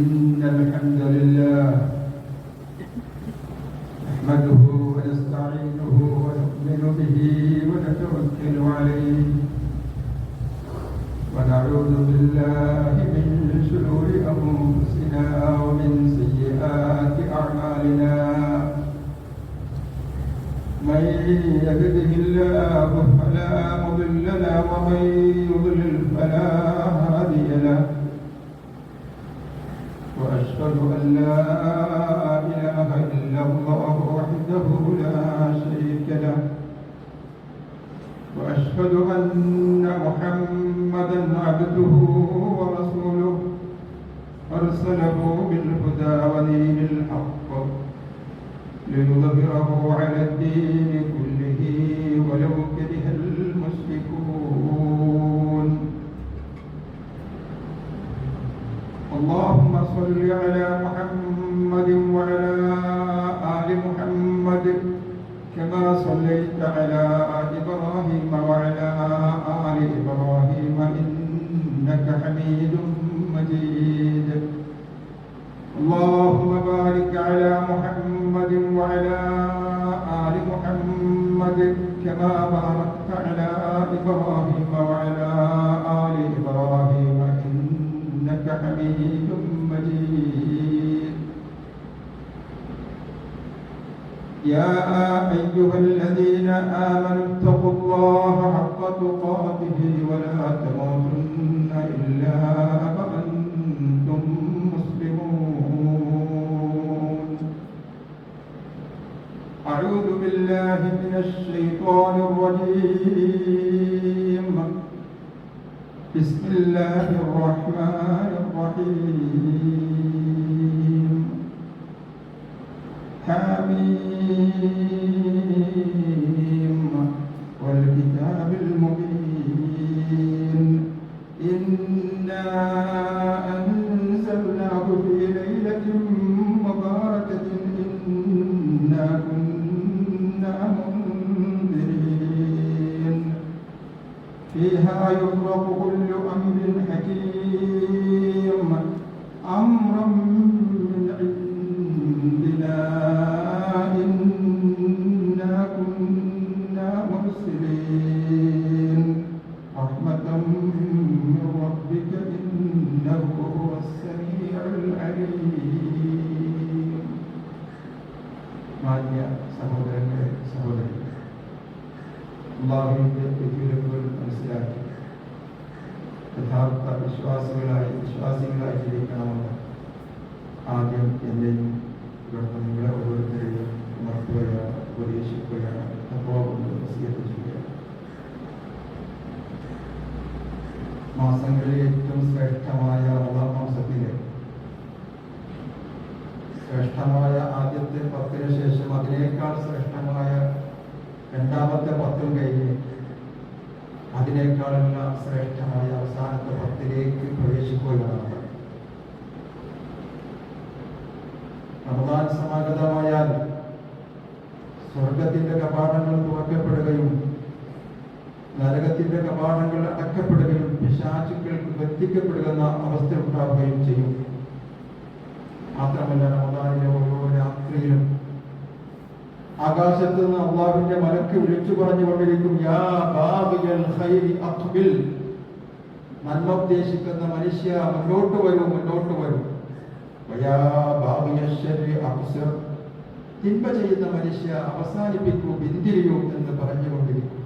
إن الحمد لله نحمده ونستعينه ونؤمن به ونتوكل عليه ونعوذ بالله من شرور أنفسنا ومن سيئات أعمالنا من يهده الله فلا مضل له ومن يضلل فلا هادي له وأشهد أن لا إله إلا الله وحده لا شريك له وأشهد أن محمدا عبده ورسوله أرسله بالهدى ودين الحق ليظهره على الدين كله ولو كره المشركون. اللهم صل على محمد وعلى آل محمد كما صليت على إبراهيم وعلى آل إبراهيم إنك حميد مجيد. اللهم بارك على محمد وعلى آل محمد كما باركت على إبراهيم وعلى آل إبراهيم إنك حميد مجيد. يا أيها الذين آمنوا اتقوا الله حق تقاته ولا تموتن إلا وأنتم مسلمون. أعوذ بالله من الشيطان الرجيم. بسم الله الرحمن الرحيم. حميم والكتاب المبين. إنا أنزلناه في ليلة مباركة إنا كنا منذرين فيها يفرق كل أمر حكيم أمرا من عندنا إنا كنا مرسلين رحمة من ربك إنه هو السميع العليم. മാന്യ സഹോദരങ്ങളെ സഹോദരികളെ, അല്ലാഹുവിന്റെ വിധിവിലക്കുകൾ മനസ്സിലാക്കി യഥാർത്ഥ വിശ്വാസികളായി ജീവിക്കണമെന്ന് ആദ്യം എന്നെയും തുടർന്ന് നിങ്ങളെ ഓരോരുത്തരെയും ഉണർത്തുകയാണ്, ഉപദേശിക്കുകയാണ്, കൊണ്ട് വസിയത്ത് ചെയ്യുകയാണ്. മാസങ്ങളിലെ ഏറ്റവും ശ്രേഷ്ഠമായ റമദാൻ മാസത്തിലെ ശ്രേഷ്ഠമായ ആദ്യത്തെ 10 ശേഷം അതിനേക്കാൾ ശ്രേഷ്ഠമായ രണ്ടാമത്തെ 10 കഴിഞ്ഞ് അതിനേക്കാളെല്ലാം ശ്രേഷ്ഠമായ അവസാനത്തെ 10 പ്രവേശിക്കുകയാണ്. റമദാൻ സമാഗതമായാൽ സ്വർഗത്തിന്റെ കവാടങ്ങൾ തുറക്കപ്പെടുകയും നരകത്തിന്റെ കവാടങ്ങൾ അടക്കപ്പെടുകയും പിശാചുക്കൾക്ക് ബന്ധിക്കപ്പെടുന്ന അവസ്ഥ ഉണ്ടാവുകയും ചെയ്യും. മാത്രമല്ല റമദാനിലെ ഓരോ രാത്രിയിലും ആകാശത്ത് നിന്ന് അല്ലാഹുവിന്റെ മലക്ക് വിളിച്ചു പറഞ്ഞുകൊണ്ടിരിക്കും, യാ ബാഗിയൽ ഖൈരി അഖ്ബിൽ, നന്മ ഉദ്ദേശിക്കുന്ന മനുഷ്യ മുന്നോട്ട് വരൂ, മുന്നോട്ട് വരൂ. വയാ ബാഗിയൽ ശർരി അഖ്സിർ, തിന്മ ചെയ്യുന്ന മനുഷ്യ അവസാനിപ്പിക്കൂ, പിന്തിരിയൂ എന്ന് പറഞ്ഞുകൊണ്ടിരിക്കും.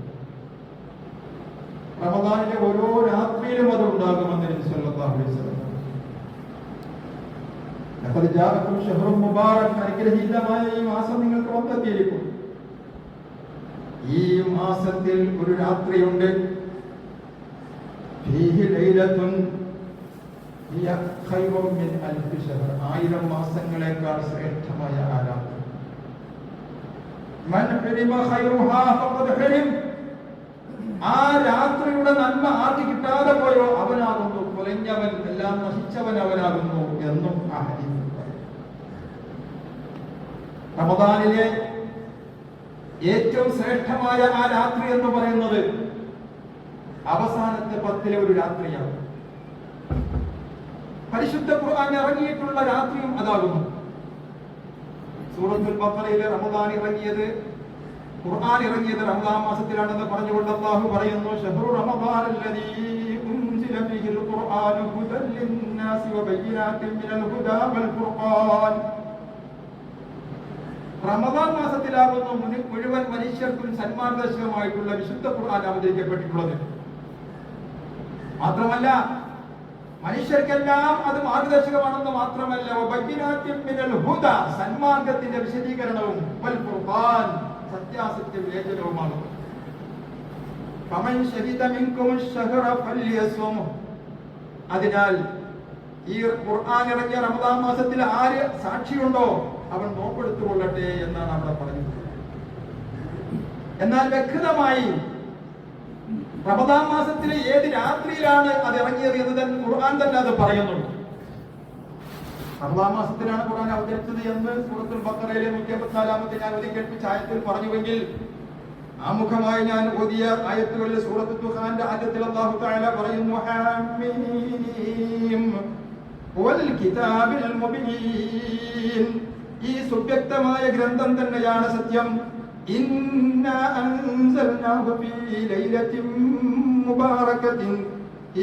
റമദാനിലെ ഓരോ രാത്രിയിലും അത് ഉണ്ടാകുമെന്ന് നബി സല്ലല്ലാഹു അലൈഹി വസല്ലം. അനുഗ്രഹീതമായ ഈ മാസം നിങ്ങൾക്ക് വന്നെത്തിയിരിക്കും. ഈ മാസത്തിൽ ഒരു രാത്രിയുണ്ട്. 1000 മാസങ്ങളെക്കാൾ ശ്രേഷ്ഠമായ ആ രാത്രി. ആ രാത്രിയുടെ നന്മ ആർക്ക് കിട്ടാതെ പോയോ അവനാകുന്നു കൊലഞ്ഞവൻ, എല്ലാം നശിച്ചവൻ അവനാകുന്നു എന്നും ആ ഹദീസ്. റമദാനിലെ ഏറ്റവും ശ്രേഷ്ഠമായ ആ രാത്രി എന്ന് പറയുന്നത് അവസാനത്തെ 10 ഒരു രാത്രിയാണ്. പരിശുദ്ധ ഖുർആൻ ഇറങ്ങിയിട്ടുള്ള രാത്രിയും അതാകുന്നു. സൂറത്തുൽ ബഖറയിലെ ഖുർആൻ ഇറങ്ങിയത് റമദാൻ മാസത്തിലാണെന്ന് പറഞ്ഞുകൊണ്ട് അല്ലാഹു പറയുന്നു, ശഹ്റു റമദാനല്ലദീ ഉൻസില ഫീഹിൽ ഖുർആനു ഹുദൻ ലിന്നാസി വബയ്യിനാത്തിൻ മിനൽ ഹുദാ വൽ ഖുർആൻ. റമദാൻ മാസത്തിലാകുന്നു മുഴുവൻ മനുഷ്യർക്കും സന്മാർഗദർശനമായിട്ടുള്ള വിശുദ്ധ ഖുർആൻ അവതരിക്കപ്പെട്ടിട്ടുള്ളത്. മാത്രമല്ല മനുഷ്യർക്കെല്ലാം അത് മാർഗദർശകമാണെന്ന് മാത്രമല്ല, വബയ്യിനാത്തിൻ മിനൽ ഹുദാ സന്മാർഗത്തിന്റെ വിശദീകരണവും വൽ ഖുർആൻ സത്യാസത്യ വിവേചനവുമാകുന്നു. ഫമൻ ശഹിദ മിൻകുമുശ് ശഹ്റ ഫല്യസും. അതിനാൽ ഈ ഖുർആൻ ഇറങ്ങിയ റമദാൻ മാസത്തിൽ ആര് സാക്ഷിയുണ്ടോ അവൻ നോമ്പെടുത്തുകൊള്ളട്ടെ എന്നാണ് അവിടെ പറഞ്ഞത്. എന്നാൽ വ്യക്തമായി റമദാൻ മാസത്തിലെ ഏത് രാത്രിയിലാണ് അത് ഇറങ്ങിയത് എന്ന് തന്നെ ഖുർആൻ തന്നെ അത് പറയുന്നുണ്ട്. റമദാൻ മാസത്തിലാണ് ഖുർആൻ അവതരിച്ചത് എന്ന് സൂറത്തുൽ ബഖറയിലെ 184 ഞാൻ ഓതി കേൾപ്പിച്ച ആയത്തിൽ പറഞ്ഞുവെങ്കിൽ, ആമുഖമായി ഞാൻ ഓതിയ ആയത്തുകളിൽ സൂറത്തുൽ ദുഖാന്റെ ആദ്യത്തിൽ അല്ലാഹു തആല പറയുന്നു, ഹമീം വൽ കിതാബിൽ മുബീൻ. ഈ സുവ്യക്തമായ ഗ്രന്ഥം തന്നെയാണ് സത്യം. ഇന്നാ അൻസൽനാഹു ഫീ ലൈലത്തിൻ മുബാറകത്തിൻ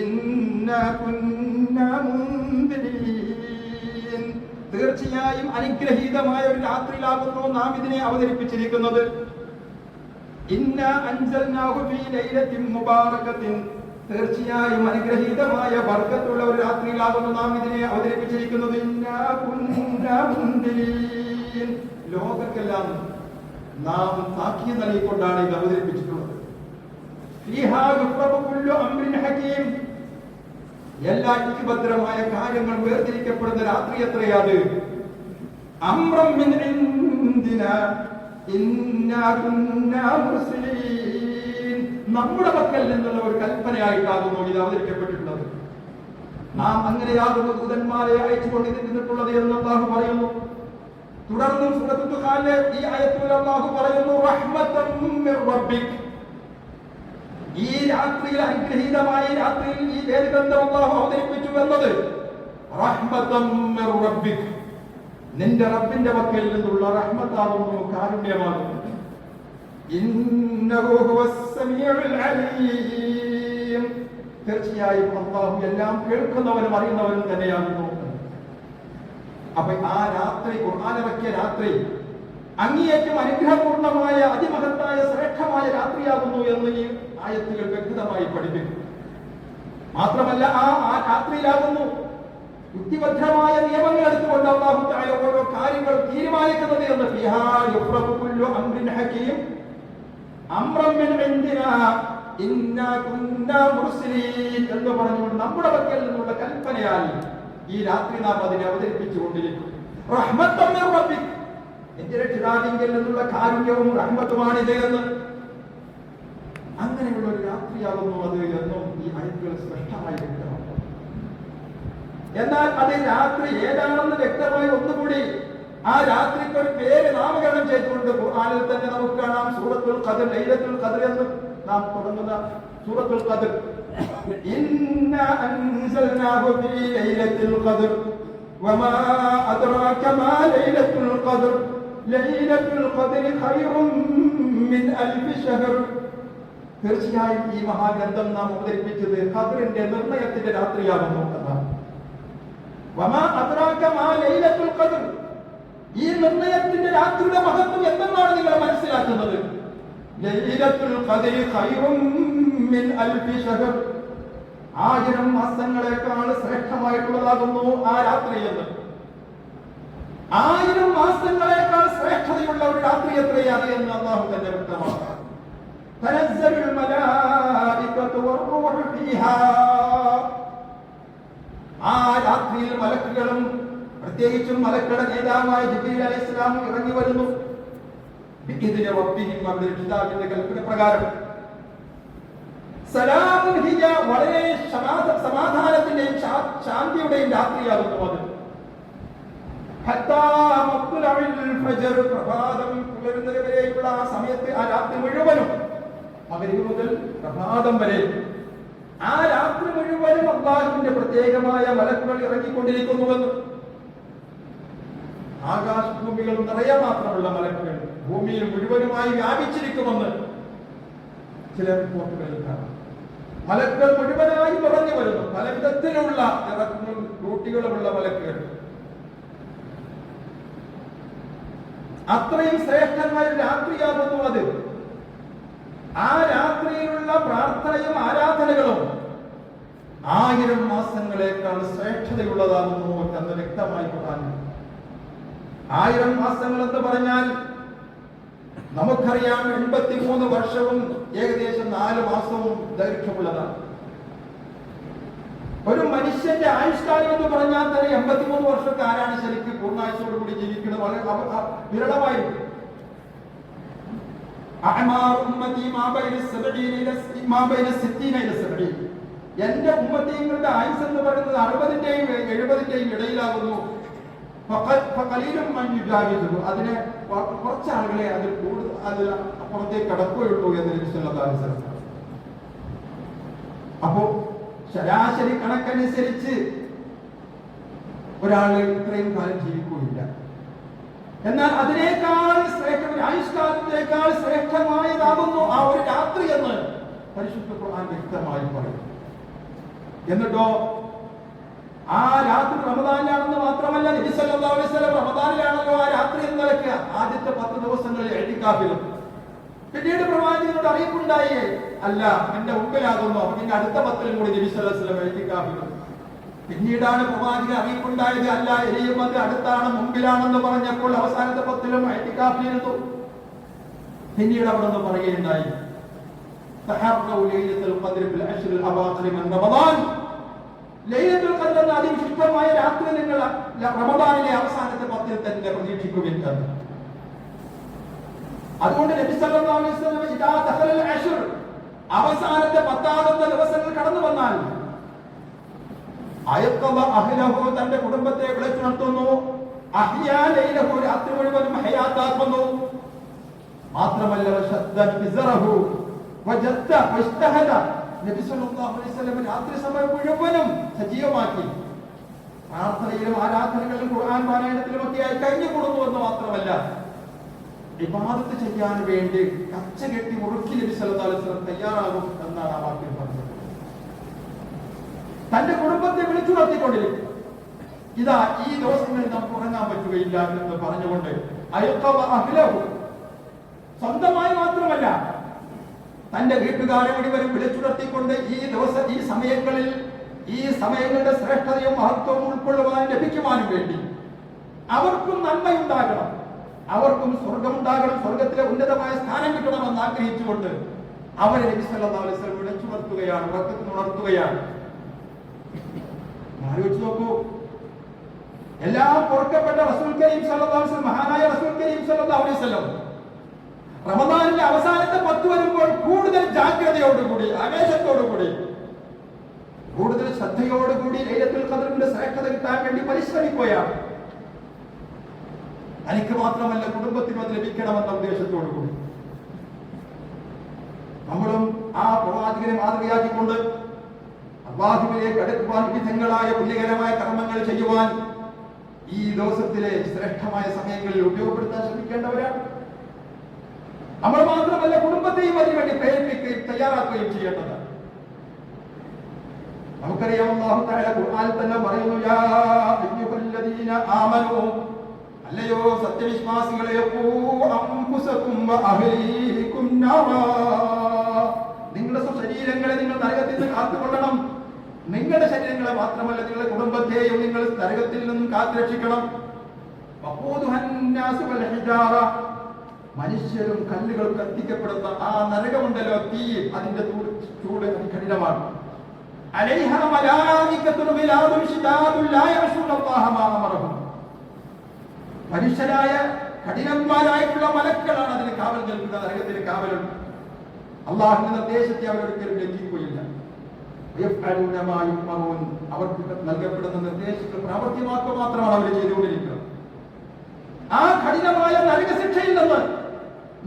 ഇന്നാ കുന്നാ മുൻദിരീൻ. തീർച്ചയായും അനുഗ്രഹീതമായ ഒരു രാത്രിയിലാകുന്നു നാം ഇതിനെ അവതരിപ്പിച്ചിരിക്കുന്നത്. ഇന്നാ അൻസൽനാഹു ഫീ ലൈലത്തിൻ മുബാറകത്തിൻ. തീർച്ചയായും അനുഗ്രഹീതമായ ബർക്കത്തുള്ള ഒരു രാത്രിയിലാകുന്നു നാം ഇതിനെ അവതരിപ്പിച്ചിരിക്കുന്നത്. ഇന്നാ കുന്നാ മുൻദിരീൻ. ലോകർക്കെല്ലാം നാം സാക്ഷ്യം നൽകിക്കൊണ്ടാണ് ഇത് അവതരിപ്പിച്ചിട്ടുള്ളത്. ഫീഹാ യുഫ്റഖു കുല്ലു അംറിൻ ഹകീം. എല്ലാ യുക്തിഭദ്രമായ കാര്യങ്ങൾ വേർതിരിക്കപ്പെടുന്ന രാത്രി എത്രയത്. അംറൻ മിൻ ഇൻദിനാ ഇന്നാ കുന്നാ മുർസലീൻ. നമ്മുടെ പക്കൽ നിന്നുള്ള ഒരു കൽപ്പനയായിട്ടാകുന്നു ഇത് അവതരിക്കപ്പെട്ടിട്ടുള്ളത്. നാം അങ്ങനെയാകുന്നു ദൂതന്മാരെ അയച്ചുകൊണ്ടിരുന്നിട്ടുള്ളത് എന്ന് അല്ലാഹു പറയുന്നു. തുടർന്നും സൂറത്തുൽ ദുഖാനിലെ ഈ ആയത്തിൽ അല്ലാഹു പറയുന്നു, റഹ്മത്തൻ മിർ റബ്ബിക്. ഈ രാത്രിയിൽ അനുഗ്രഹീതമായ രാത്രിയിൽ ഈ വേദഗ്രന്ഥം അല്ലാഹു അവതരിപ്പിച്ചു എന്നത് റഹ്മത്തൻ മിർ റബ്ബിക്, നിന്റെ റബ്ബിന്റെ പക്കൽ നിന്നുള്ള റഹ്മത്താകുന്നു, കാരുണ്യമാകുന്നു. ഇന്നഹു ഹുവസ് സമീഉൽ അലീം. തീർച്ചയായും അല്ലാഹു എല്ലാം കേൾക്കുന്നവനും അറിയുന്നവനും തന്നെയാകുന്നു. അപ്പൊ ആ രാത്രി, ഖുർആൻ ഇറക്കിയ രാത്രി അങ്ങേയറ്റം അനുഗ്രഹപൂർണമായ അതിമഹത്തായ ശ്രേഷ്ഠമായ രാത്രിയാകുന്നു എന്ന് ഈ ആയത്തുകൾ വ്യക്തമായി പഠിപ്പിക്കും. മാത്രമല്ല ആ രാത്രിയിലാകുന്നു യുക്തിഭദ്രമായ നിയമങ്ങൾ എടുത്തുകൊണ്ട് അല്ലാഹു തആല ഓരോ കാര്യങ്ങൾ തീരുമാനിക്കുന്നത് എന്ന്. ഫീഹാ യുഫ്റഖു കുല്ലു അംറിൻ ഹകീം അംറൻ മിൻ ഇൻദിനാ ഇന്നാ കുന്നാ മുർസലീൻ എന്ന് പറഞ്ഞുകൊണ്ട് നമ്മുടെ പക്കൽ നിന്നുള്ള കൽപ്പനയാൽ ഈ രാത്രി നാം അതിനെ അവതരിപ്പിച്ചുകൊണ്ടിരിക്കും. റഹ്മത്തൻ മിർ റബ്ബിക്, നിന്റെ രക്ഷിതാവിങ്കിൽ നിന്നുള്ള കാരുണ്യവും റഹ്മത്തുമാണിത് എന്ന്. അങ്ങനെയുള്ള ഒരു രാത്രിയാകുന്നു അത് എന്നും ഈ ആയത്തുകൾ സ്പഷ്ടമായി വ്യക്തമാക്കും. എന്നാൽ അത് രാത്രി ഏതാണെന്ന് വ്യക്തമായി ഒന്നുകൂടി ആ രാത്രിക്ക് ഒരു പേര് നാമകരണം ചെയ്തുകൊണ്ട് ഖുർആനിൽ തന്നെ നമുക്ക് കാണാം. സൂറത്തുൽ ഖദ്ർ, ലൈലത്തുൽ ഖദ്ർ എന്ന് നാം തുടങ്ങുന്ന സൂറത്തുൽ ഖദ്ർ. ഇന്നാ അൻസൽനാഹു ഫീ ലൈലത്തുൽ ഖദ്ർ വമാ അദ്റാക മാ ലൈലത്തുൽ ഖദ്ർ ലൈലത്തുൽ ഖദ്രി ഖൈറും മിൻ അൽഫി ശഹർ. തീർച്ചയായും ഈ മഹാഗ്രന്ഥം നാം അവതരിപ്പിച്ചത് ഖദ്റിന്റെ നിർണയത്തിന്റെ രാത്രിയാകുന്നു എന്നാണ്. വമാ അദ്റാക മാ ലൈലത്തുൽ ഖദ്ർ, ഈ നിർണയത്തിന്റെ രാത്രിയുടെ മഹത്വം എന്തെന്നാണ് നിങ്ങൾ മനസ്സിലാക്കുന്നത്? ലൈലത്തുൽ ഖദ്രി ഖൈറും മിൻ അൽഫി ശഹർ, 1000 മാസങ്ങളെക്കാൾ ശ്രേഷ്ഠമായിട്ടുള്ളതാകുന്നു ആ രാത്രി എന്ന്. 1000 മാസങ്ങളെക്കാൾ ശ്രേഷ്ഠതയുള്ള ഒരു രാത്രി എത്രയാണ് എന്ന് അല്ലാഹു തന്നെ വ്യക്തമാക്കുന്നു. തനസ്സലുൽ മലായികതു വറൂഹു ഫീഹാ, ആ രാത്രിയിൽ മലക്കുകളും പ്രത്യേകിച്ചും മലക്കുകളുടെ നേതാവായ ജിബ്രീൽ അലൈഹിസ്സലാം ഇറങ്ങി വരുന്നു. ഇതിനെ റബ്ബിഹിം, അവരുടെ രക്ഷിതാവിന്റെ കൽപ്പന പ്രകാരം. സലാമുൻ ഹിയ, വളരെ സമാധാനത്തിന്റെയും ശാന്തിയുടെയും രാത്രിയാകുന്നു അത്. ഹത്താ മത്ലഉൽ ഫജ്ർ, പ്രഭാതം പുലരുന്നത് വരെയുള്ള ആ സമയത്ത്, ആ രാത്രി മുഴുവനും, പകൽ മുതൽ പ്രഭാതം വരെ ആ രാത്രി മുഴുവനും അല്ലാഹുവിന്റെ പ്രത്യേകമായ മലക്കുകൾ ഇറങ്ങിക്കൊണ്ടിരിക്കുന്നുവെന്ന്. ആകാശഭൂമികൾ നിറയെ മാത്രമുള്ള മലക്കുകൾ ഭൂമിയിൽ മുഴുവനുമായി വ്യാപിച്ചിരിക്കുമെന്ന് ചില റിപ്പോർട്ടുകളിൽ കാണാം. മലക്കുകൾ മുഴുവനായി പറഞ്ഞു വരുന്നു. പല വിധത്തിലുള്ള ഡ്യൂട്ടികളുമുള്ള മലക്കുകൾ. അത്രയും ശ്രേഷ്ഠമായ രാത്രിയാകുന്നു അത്. ആ രാത്രിയിലുള്ള പ്രാർത്ഥനയും ആരാധനകളും 1000 മാസങ്ങളേക്കാൾ ശ്രേഷ്ഠതയുള്ളതാകുന്നു എന്ന് വ്യക്തമായി പറഞ്ഞു. 1000 മാസങ്ങൾ എന്ന് പറഞ്ഞാൽ നമുക്കറിയാം 83 വർഷവും ഏകദേശം 4 മാസവും ദൈർഘ്യമുള്ളതാണ്. ഒരു മനുഷ്യന്റെ ആയുഷ്കാലം എന്ന് പറഞ്ഞാൽ തന്നെ 83 വർഷക്കാരാണ് ശരിക്കും പൂർണ്ണായുസോടുകൂടി ജീവിക്കുന്നത്. വളരെ വിരളമായിരിക്കും. എന്റെ ഉമ്മത്തീങ്ങളുടെ ആയുസ് എന്ന് പറയുന്നത് 60-ന്റെയും 70-ന്റെയും ഇടയിലാകുന്നു. അതിനെ കുറച്ച് ആളുകളെ അതിൽ അതിൽ അപ്പുറത്തേക്ക് കടക്കുകയുള്ളൂ എന്ന് നബി സല്ലല്ലാഹു അലൈഹി വസല്ലം. അപ്പോ ശരാശരി കണക്കനുസരിച്ച് ഒരാൾ ഇത്രയും കാലം ജീവിക്കുകയില്ല. എന്നാൽ അതിനേക്കാൾ ആയുഷ്കാലത്തേക്കാൾ ശ്രേഷ്ഠമായതാകുന്നു ആ ഒരു രാത്രി എന്ന് പരിശുദ്ധ ഖുർആൻ വ്യക്തമായി പറയും. എന്നിട്ടോ ആ രാത്രി റമദാനിലാണെന്ന് മാത്രമല്ല, നബി സല്ലല്ലാഹു അലൈഹി വസല്ലം റമദാനിലാണല്ലോ ആ രാത്രി എന്ന് നിലയ്ക്ക് ആദ്യത്തെ 10 ദിവസങ്ങളിൽ എഴുതിക്കാഫിലും. പിന്നീട് പ്രവാചകനോട് അറിയിപ്പുണ്ടായി, അല്ല എന്റെ മുമ്പിലാകുന്നു. പിന്നെ അടുത്ത 10-ലും കൂടി നബി സല്ലല്ലാഹു അലൈഹി വസല്ലം എഴുതിക്കാഫിലും. പിന്നീടാണ് പ്രവാചകൻ അറിയിപ്പുണ്ടായത്, അല്ല ഇനിയും അത് അടുത്താണ് മുമ്പിലാണെന്ന് പറഞ്ഞപ്പോൾ അവസാനത്തെ 10-ലും എഴുതിക്കാഫിലിരുന്നു. പിന്നീട് അവിടെ നിന്ന് പറയുകയുണ്ടായി, ലൈലത്തുൽ ഖദ്ർ എന്ന അതിവിശിഷ്ടമായ രാത്രി നിങ്ങൾ റമദാനിലെ അവസാനത്തെ 10-ൽ തന്നെ പ്രതീക്ഷിക്കുകയും. അതുകൊണ്ട് നബി സല്ലല്ലാഹു അലൈഹി വസല്ലം ഇദാ ദഖലൽ അശ്ർ അവസാനത്തെ 10-ാമത്തെ ദിവസങ്ങൾ കടന്നു വന്നാൽ അയഖദ അഹ്ലഹു തന്റെ കുടുംബത്തെ വിളിച്ചുണർത്തുന്നു, അഹ്യാ ലൈലഹു രാത്രി മുഴുവനും ഹയാത്താക്കുന്നു. മാത്രമല്ല വശദ്ദ ഇസ്റഹു വജദ്ദ വസ്തഹദ നബി സല്ലല്ലാഹു അലൈഹി വസല്ലം രാത്രി സമയം മുഴുവനും സജീവമാക്കി പ്രാർത്ഥനയിലും ആരാധനകളിലും ഖുർആൻ പാരായണത്തിലും ഒക്കെ ആയി കഴിഞ്ഞുകൂടുന്നു എന്ന് മാത്രമല്ല, ഇബാദത്ത് ചെയ്യാൻ വേണ്ടി കച്ചകെട്ടി മുറുക്കി നബി സല്ലല്ലാഹു അലൈഹി വസല്ലം തയ്യാറാകും എന്നാണ് ആ വാക്യം പറഞ്ഞത്. തന്റെ കുടുംബത്തെ വിളിച്ചുണർത്തിക്കൊണ്ടിരിക്കും. ഇതാ ഈ ദിവസങ്ങളിൽ നമുക്ക് ഉറങ്ങാൻ പറ്റുകയില്ല എന്ന് പറഞ്ഞുകൊണ്ട് സ്വന്തമായി മാത്രമല്ല തന്റെ വീട്ടുകാരെ മുഴുവനും വിളിച്ചുണർത്തിക്കൊണ്ട് ഈ സമയങ്ങളിൽ ഈ സമയങ്ങളുടെ ശ്രേഷ്ഠതയും മഹത്വവും ഉൾക്കൊള്ളുവാൻ ലഭിക്കുവാനും വേണ്ടി അവർക്കും നന്മയുണ്ടാകണം, അവർക്കും സ്വർഗമുണ്ടാകണം, സ്വർഗത്തിലെ ഉന്നതമായ സ്ഥാനം കിട്ടണമെന്ന് ആഗ്രഹിച്ചുകൊണ്ട് അവരെ നബി സല്ലല്ലാഹു അലൈഹി വസല്ലം വിളിച്ചുണർത്തുകയാണ്, ഉറക്കത്തിനുണർത്തുകയാണ്. ആലോചിച്ച് നോക്കൂ, എല്ലാം പൊറുക്കപ്പെട്ട റസൂൽ കരീം സല്ലല്ലാഹു അലൈഹി വസല്ലം, മഹാനായ റസൂൽ കരീം സല്ലല്ലാഹു അലൈഹി വസല്ലം റമദാനിന്റെ അവസാനത്തെ 10 വരുമ്പോൾ കൂടുതൽ ജാഗ്രതയോടുകൂടി, ആവേശത്തോടുകൂടി, കൂടുതൽ ശ്രദ്ധയോടുകൂടി ലൈലത്തുൽ ഖദ്റിന്റെ ശ്രേഷ്ഠത കിട്ടാൻ വേണ്ടി പരിശ്രമിക്കുകയാണ്. എനിക്ക് മാത്രമല്ല കുടുംബത്തിനും അത് ലഭിക്കണമെന്ന ഉദ്ദേശത്തോടുകൂടി നമ്മളും ആ പ്രവാചകനെ മാതൃകയാക്കിക്കൊണ്ട് അല്ലാഹുവിലേക്ക് അടുക്കുവാൻ വിവിധങ്ങളായ പുണ്യകരമായ കർമ്മങ്ങൾ ചെയ്യുവാൻ ഈ ദിവസത്തിലെ ശ്രേഷ്ഠമായ സമയങ്ങളിൽ ഉപയോഗപ്പെടുത്താൻ ശ്രമിക്കേണ്ടവരാണ്. നമ്മൾ മാത്രമല്ല കുടുംബത്തെയും അതിനുവേണ്ടി പ്രേരിപ്പിക്കുകയും തയ്യാറാക്കുകയും ചെയ്യേണ്ടത്. നമുക്കറിയാം, അല്ലാഹു തആല ഖുർആനിൽ തന്നെ പറയുന്നു, യാ അയ്യുഹല്ലദീന ആമനൂ, അല്ലയോ സത്യവിശ്വാസികളെ, ഖൂ അൻഫുസകും വഅഹ്ലീകും നാറാ, നിങ്ങളുടെ സ്വശരീരങ്ങളെ നിങ്ങൾ നരകത്തിൽ നിന്ന് കാത്തുകൊള്ളണം. നിങ്ങളുടെ ശരീരങ്ങളെ മാത്രമല്ല നിങ്ങളുടെ കുടുംബത്തെയും നിങ്ങൾ നരകത്തിൽ നിന്നും കാത്തുരക്ഷിക്കണം. വഖൂദുഹൻ നാസു വൽ ഹിജാറ, മനുഷ്യരും കല്ലുകൾ കത്തിക്കപ്പെടുന്ന ആ നരകമുണ്ടല്ലോ, തീ, അതിന്റെ ചൂട് അതികഠിനമാണ്. അലൈഹാ മലായികത്തുൻ ഗിലാദുൻ ശിദാദുൻ ലാ യഅസൂനല്ലാഹ മാ അമറഹും, മനുഷ്യരായ കഠിനന്മാരായിട്ടുള്ള മലക്കുകളാണ് അതിന് കാവൽ നിൽക്കുന്ന, നരകത്തിന് കാവലും. അല്ലാഹുവിന്റെ നിർദ്ദേശത്തെ അവരൊരിക്കലും ലംഘിക്കുകയില്ല. അവർക്ക് നൽകപ്പെടുന്ന നിർദ്ദേശങ്ങൾ പ്രാവർത്തികമാക്കുക മാത്രമാണ് അവർ ചെയ്തുകൊണ്ടിരിക്കുന്നത്. ആ കഠിനമായ നരകശിക്ഷയിൽ നിന്ന്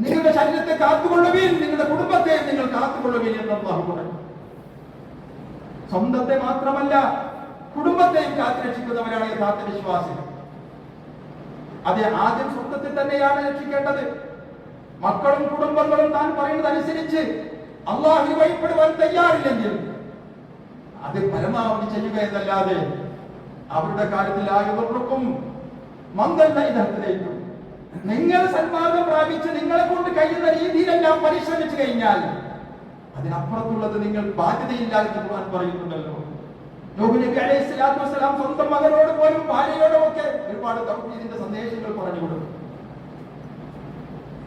നിങ്ങളുടെ ശരീരത്തെ കാത്തുകൊള്ളുവീൻ, നിങ്ങളുടെ കുടുംബത്തെ നിങ്ങൾ കാത്തുകൊള്ളുവീൻ എന്ന് അല്ലാഹു പറഞ്ഞു. സ്വന്തത്തെ മാത്രമല്ല കുടുംബത്തെയും കാത്തുരക്ഷിക്കുന്നവരാണ് യഥാർത്ഥ വിശ്വാസികൾ. അതെ, ആദ്യം സ്വന്തത്തെ തന്നെയാണ് രക്ഷിക്കേണ്ടത്. മക്കളും കുടുംബങ്ങളും താൻ പറയുന്നതനുസരിച്ച് അള്ളാഹു വഴിപ്പെടുവാൻ തയ്യാറില്ലെങ്കിൽ അത് പരമാവധി ചെയ്യുക എന്നല്ലാതെ അവരുടെ കാര്യത്തിൽ ആയുധർക്കും മന്ദല്ല ഇതത്തിലേക്കും നിങ്ങൾ സന്മാർഗം പ്രാപിച്ച് നിങ്ങളെ കൊണ്ട് കഴിയുന്ന രീതിയിലെല്ലാം പരിശ്രമിച്ചു കഴിഞ്ഞാൽ അതിനപ്പുറത്തുള്ളത് നിങ്ങൾ ബാധ്യതയില്ല എന്ന് ഖുർആൻ പറയുന്നുണ്ടല്ലോ. നൂഹ് നബി അലൈഹിസ്സലാത്തു വസ്സലാം സ്വന്തം മകനോട് പോലും ഭാര്യയോടും ഒക്കെ ഒരുപാട് തൗഹീദിന്റെ സന്ദേശങ്ങൾ പറഞ്ഞു കൊടുത്തു.